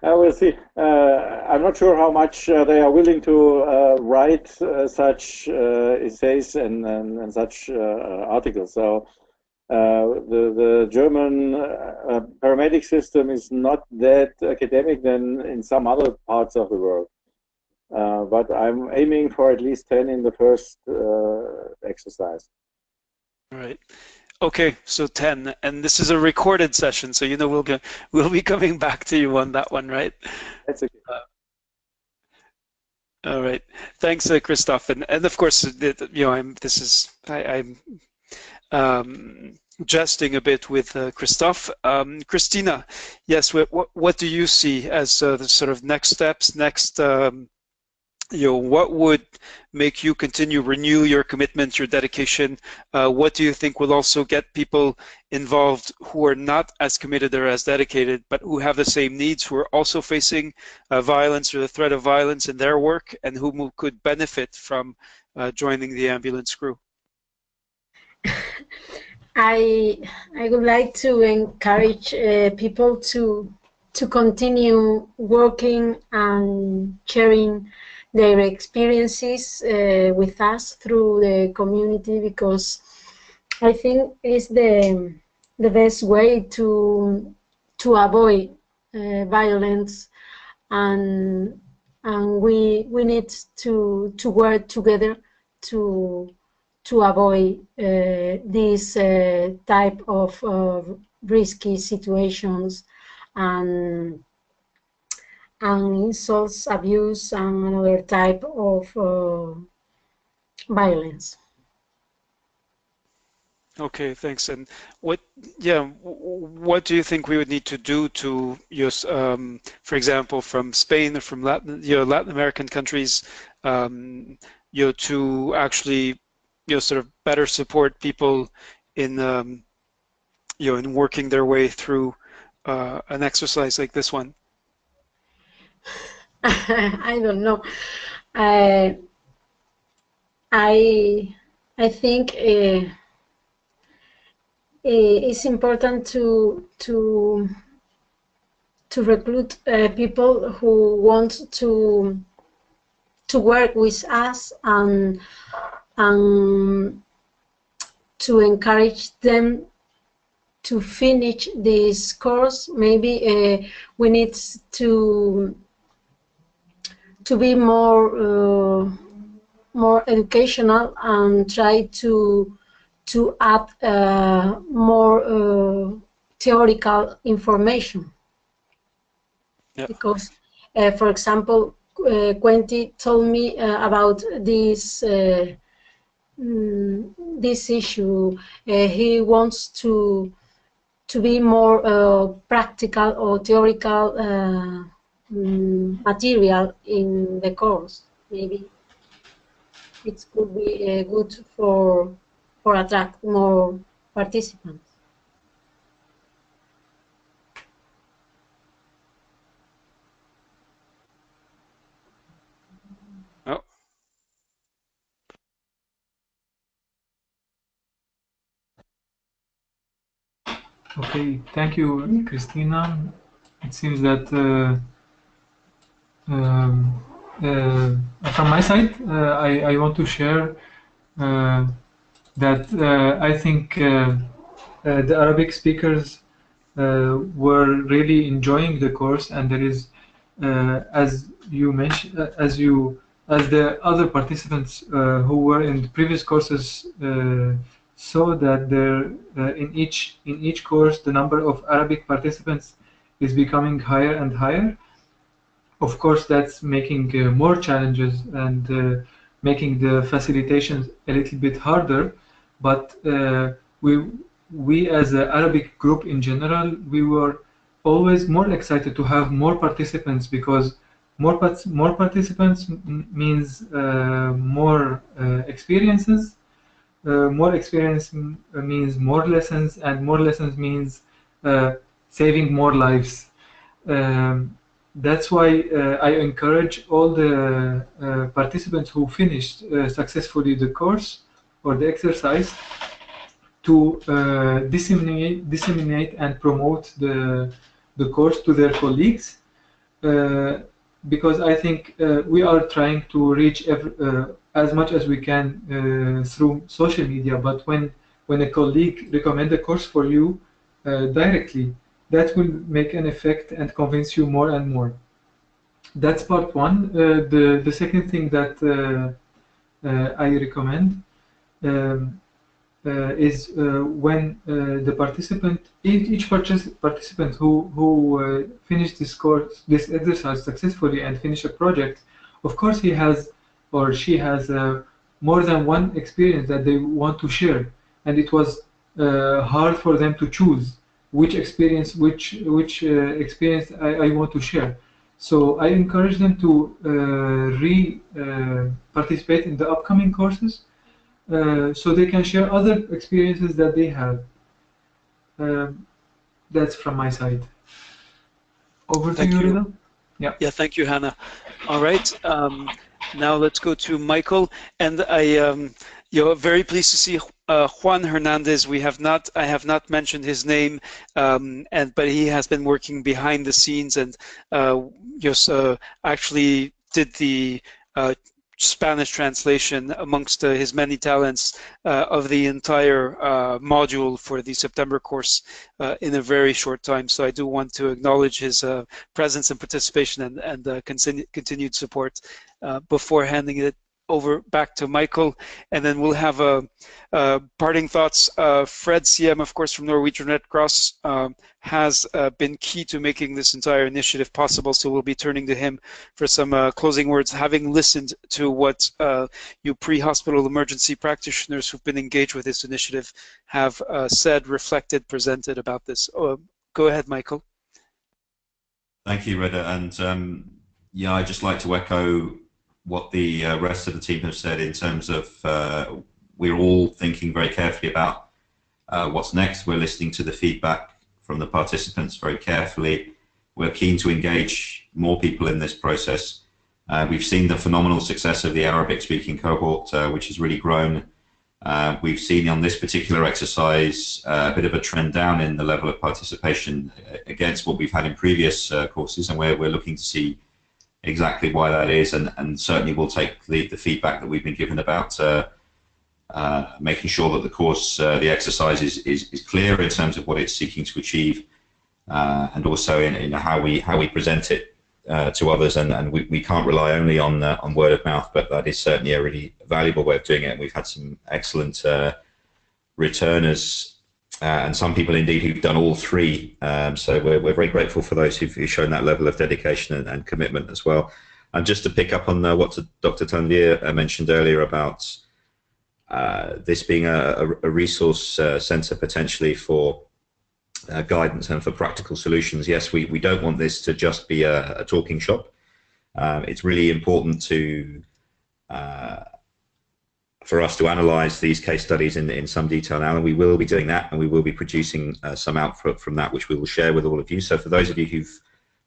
I will see. I'm not sure how much they are willing to write such essays and such articles. So the German paramedic system is not that academic than in some other parts of the world. But I'm aiming for at least 10 in the first exercise. All right. Okay, so 10, and this is a recorded session, so we'll be coming back to you on that one, right? That's okay. All right, thanks, Christophe, and of course, I'm jesting a bit with Christophe. Christina, yes, what do you see as the sort of next steps? What would make you renew your commitment, your dedication? What do you think will also get people involved who are not as committed or as dedicated, but who have the same needs, who are also facing violence or the threat of violence in their work, and who could benefit from joining the ambulance crew? I would like to encourage people to continue working and sharing their experiences with us through the community, because I think it's the best way to avoid violence, and we need to work together to avoid these type of risky situations and insults, abuse, and another type of violence. Okay, thanks. And what, yeah, what do you think we would need to do to use, for example, from Spain or from Latin American countries, to actually, sort of better support people in, in working their way through an exercise like this one? I don't know. I I I think it's important to recruit people who want to work with us and to encourage them to finish this course. Maybe we need to be more educational and try to add more theoretical information. Yeah. Because, for example, Quentin told me about this issue. He wants to be more practical or theoretical material in the course. Maybe it could be good for attract more participants. Oh. Okay, thank you, Christina. It seems that from my side, I want to share that I think the Arabic speakers were really enjoying the course, and there is, as you mentioned, as the other participants who were in the previous courses saw that there in each course the number of Arabic participants is becoming higher and higher. Of course, that's making more challenges and making the facilitations a little bit harder. But we as an Arabic group in general, we were always more excited to have more participants, because more participants means more experiences. More experience means more lessons, and more lessons means saving more lives. That's why I encourage all the participants who finished successfully the course or the exercise to disseminate and promote the course to their colleagues, because I think we are trying to reach as much as we can through social media. But when a colleague recommends a course for you directly, that will make an effect and convince you more and more. That's part one. The second thing that I recommend um, is when the participant, each participant who finished this course, this exercise successfully and finish a project, of course he has or she has more than one experience that they want to share, and it was hard for them to choose which experience experience I want to share. So I encourage them to participate in the upcoming courses, so they can share other experiences that they have. That's from my side. Over to you, Rida. Yeah. Yeah, thank you, Hannah. All right, now let's go to Michael, and very pleased to see Juan Hernandez. I have not mentioned his name, but he has been working behind the scenes and just actually did the Spanish translation amongst his many talents of the entire module for the September course in a very short time. So I do want to acknowledge his presence and participation and continued support before handing it over back to Michael, and then we'll have parting thoughts. Fred CM, of course, from Norwegian Red Cross, has been key to making this entire initiative possible, so we'll be turning to him for some closing words, having listened to what you pre-hospital emergency practitioners who've been engaged with this initiative have said, reflected, presented about this. Go ahead, Michael. Thank you, Reda. And yeah, I'd just like to echo what the rest of the team have said in terms of we're all thinking very carefully about what's next. We're listening to the feedback from the participants very carefully. We're keen to engage more people in this process. We've seen the phenomenal success of the Arabic-speaking cohort, which has really grown. We've seen on this particular exercise a bit of a trend down in the level of participation against what we've had in previous courses, and we're looking to see exactly why that is, and certainly we'll take the feedback that we've been given about making sure that the course, the exercise is clear in terms of what it's seeking to achieve, and also in how we present it to others, and we can't rely only on word of mouth, but that is certainly a really valuable way of doing it, and we've had some excellent returners, and some people indeed who've done all three, so we're very grateful for those who've shown that level of dedication and commitment as well. And just to pick up on what Dr. Tanvir mentioned earlier about this being a resource centre potentially for guidance and for practical solutions, yes, we don't want this to just be a talking shop. It's really important for us to analyse these case studies in some detail now, and we will be doing that, and we will be producing some output from that, which we will share with all of you. So for those of you who've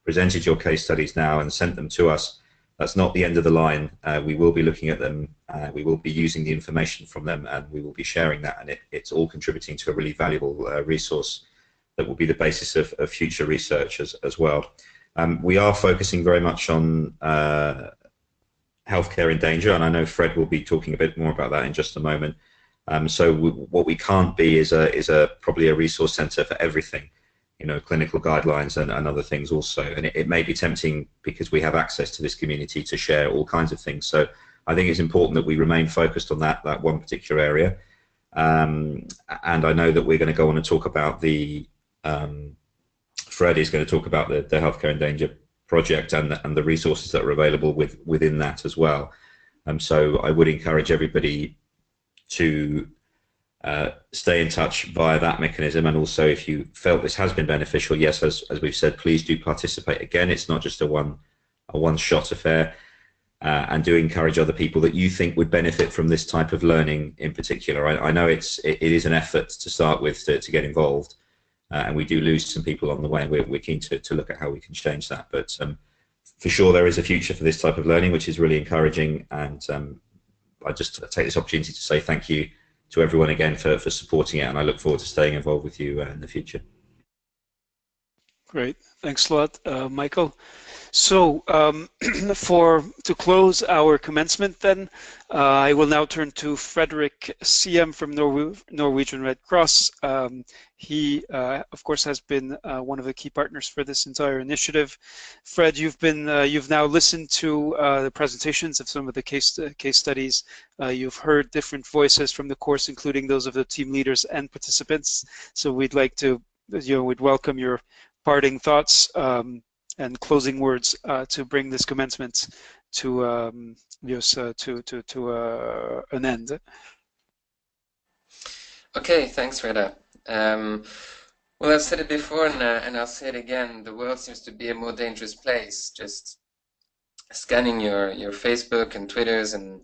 presented your case studies now and sent them to us, that's not the end of the line. We will be looking at them, we will be using the information from them, and we will be sharing that, and it's all contributing to a really valuable resource that will be the basis of future research as well. We are focusing very much on healthcare in danger, and I know Fred will be talking a bit more about that in just a moment. So what we can't be is probably a resource centre for everything, you know, clinical guidelines and other things also. And it may be tempting, because we have access to this community, to share all kinds of things. So I think it's important that we remain focused on that one particular area. And I know that we're going to go on and talk about Fred is going to talk about the Healthcare in Danger project and the resources that are available within that as well. So I would encourage everybody to stay in touch via that mechanism, and also if you felt this has been beneficial, yes, as we've said, please do participate. Again, it's not just a one-shot affair, and do encourage other people that you think would benefit from this type of learning in particular. I know it is an effort to start with to get involved, and we do lose some people on the way. We're keen to look at how we can change that, but for sure there is a future for this type of learning, which is really encouraging. And I just take this opportunity to say thank you to everyone again for supporting it, and I look forward to staying involved with you in the future. Great, thanks a lot, Michael. So to close our commencement then, I will now turn to Frederick CM from Norwegian Red Cross. He, of course, has been one of the key partners for this entire initiative. Fred, you've now listened to the presentations of some of the case studies. You've heard different voices from the course, including those of the team leaders and participants. So we'd like to, we'd welcome your parting thoughts and closing words to bring this commencement to an end. Okay, thanks, Reda. Well, I've said it before, and I'll say it again. The world seems to be a more dangerous place. Just scanning your Facebook and Twitters and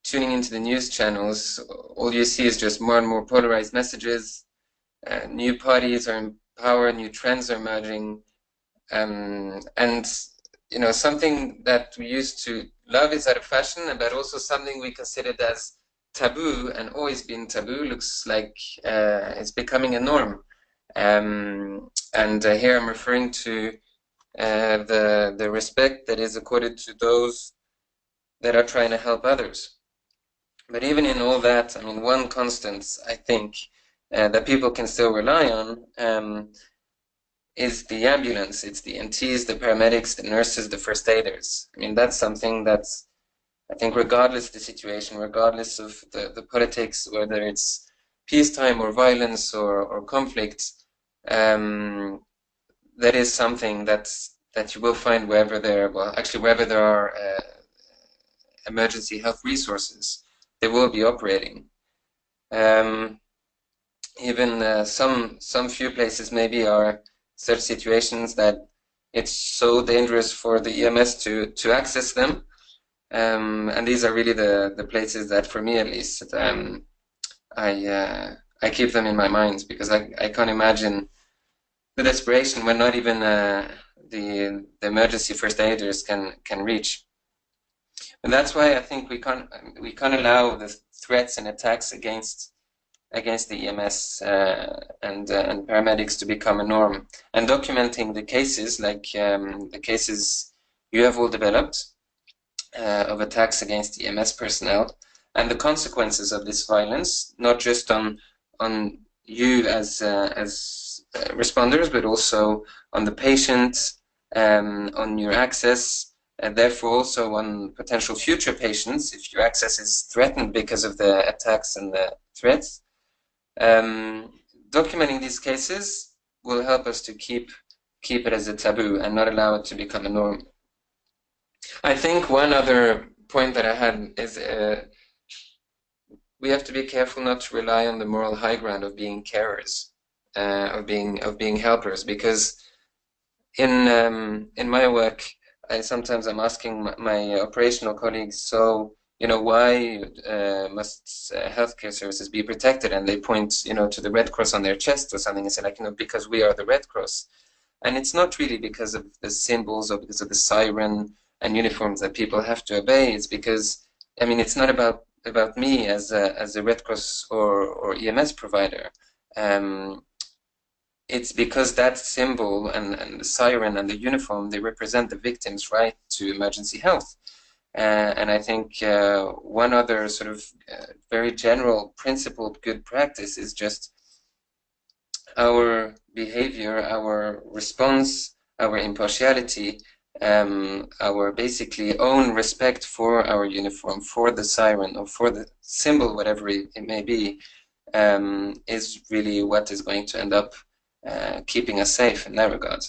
tuning into the news channels, all you see is just more and more polarized messages. New parties are in power, new trends are emerging. And you know, something that we used to love is out of fashion, but also something we considered as taboo and always been taboo looks like it's becoming a norm. And here I'm referring to the respect that is accorded to those that are trying to help others. But even in all that, I mean, one constant I think that people can still rely on is the ambulance. It's the EMTs, the paramedics, the nurses, the first aiders. I mean, that's something that's I think regardless of the situation, regardless of the politics, whether it's peacetime or violence or conflict, that is something that you will find wherever there, well, actually wherever there are emergency health resources, they will be operating. Even some few places maybe are such situations that it's so dangerous for the EMS to access them, and these are really the places that, for me at least, I keep them in my mind, because I can't imagine the desperation when not even the emergency first aiders can reach. And that's why I think we can't allow the threats and attacks against the EMS and paramedics to become a norm. And documenting the cases, like the cases you have all developed of attacks against EMS personnel, and the consequences of this violence, not just on you as responders, but also on the patient, on your access, and therefore also on potential future patients if your access is threatened because of the attacks and the threats. Documenting these cases will help us to keep it as a taboo and not allow it to become a norm. I think one other point that I had is we have to be careful not to rely on the moral high ground of being carers, of being helpers, because in my work, sometimes I'm asking my operational colleagues, so why must healthcare services be protected? And they point to the Red Cross on their chest or something, and say like, because we are the Red Cross. And it's not really because of the symbols or because of the siren and uniforms that people have to obey. It's because, I mean, it's not about me as a Red Cross or EMS provider. It's because that symbol and the siren and the uniform, they represent the victim's right to emergency health. And I think one other sort of very general principled good practice is just our behavior, our response, our impartiality, our basically own respect for our uniform, for the siren, or for the symbol, whatever it may be, is really what is going to end up keeping us safe in that regard.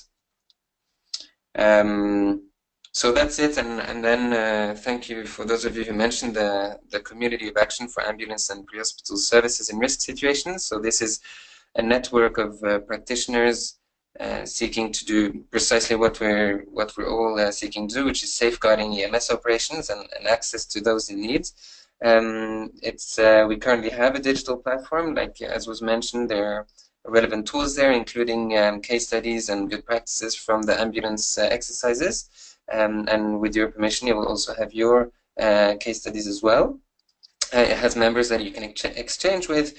So that's it, and then thank you for those of you who mentioned the Community of Action for Ambulance and Pre-Hospital Services in Risk Situations. So this is a network of practitioners seeking to do precisely what we're all seeking to do, which is safeguarding EMS operations and access to those in need. We currently have a digital platform, like as was mentioned. There are relevant tools there, including case studies and good practices from the ambulance exercises. And with your permission, you will also have your case studies as well. It has members that you can exchange with.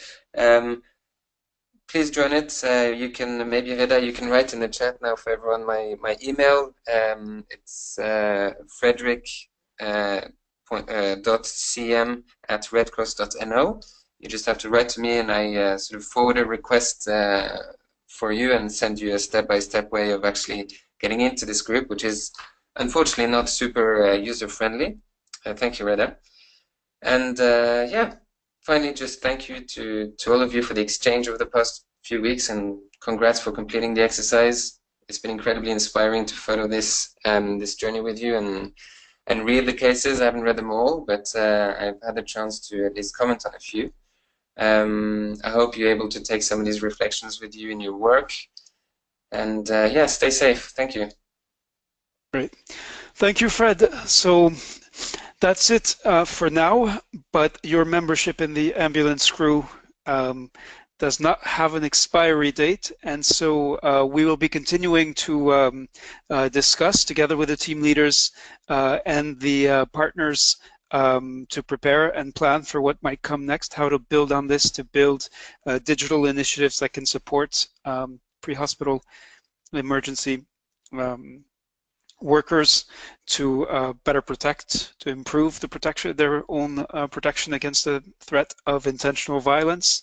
Please join it. You can, maybe Reda, you can write in the chat now for everyone my email. It's frederick.cm@redcross.no. You just have to write to me, and I sort of forward a request for you and send you a step-by-step way of actually getting into this group, which is unfortunately not super user-friendly. Thank you, Reda. And yeah, finally, just thank you to all of you for the exchange over the past few weeks, and congrats for completing the exercise. It's been incredibly inspiring to follow this journey with you and read the cases. I haven't read them all, but I've had the chance to at least comment on a few. I hope you're able to take some of these reflections with you in your work. And yeah, stay safe. Thank you. Great. Thank you, Fred. So that's it for now, but your membership in the ambulance crew does not have an expiry date, and so we will be continuing to discuss together with the team leaders and the partners to prepare and plan for what might come next, how to build on this, to build digital initiatives that can support pre-hospital emergency workers to better protect, to improve the protection, their own protection against the threat of intentional violence.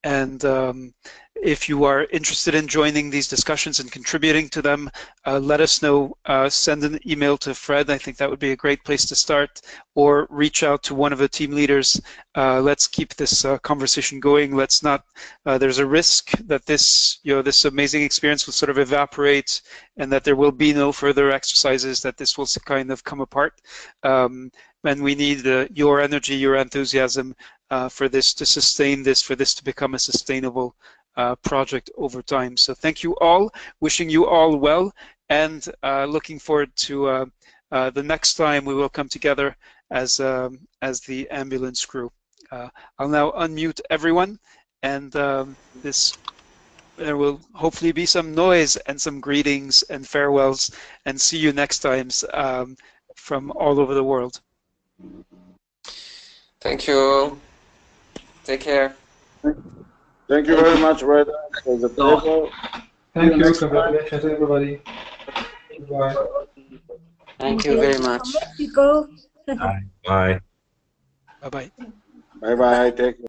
And if you are interested in joining these discussions and contributing to them, let us know. Send an email to Fred. I think that would be a great place to start, or reach out to one of the team leaders. Let's keep this conversation going. Let's not. There's a risk that this, this amazing experience will sort of evaporate, and that there will be no further exercises. That this will kind of come apart. And we need your energy, your enthusiasm. For this to sustain this, for this to become a sustainable project over time. So thank you all, wishing you all well, and looking forward to the next time we will come together as the ambulance crew. I'll now unmute everyone, and there will hopefully be some noise and some greetings and farewells, and see you next times from all over the world. Thank you all. Take care. Thank you very much, Reda, for the pleasure. Thank you. Congratulations, everybody. Bye. Thank you very much. Mexico. Bye. Bye. Bye-bye. Bye-bye. Take care.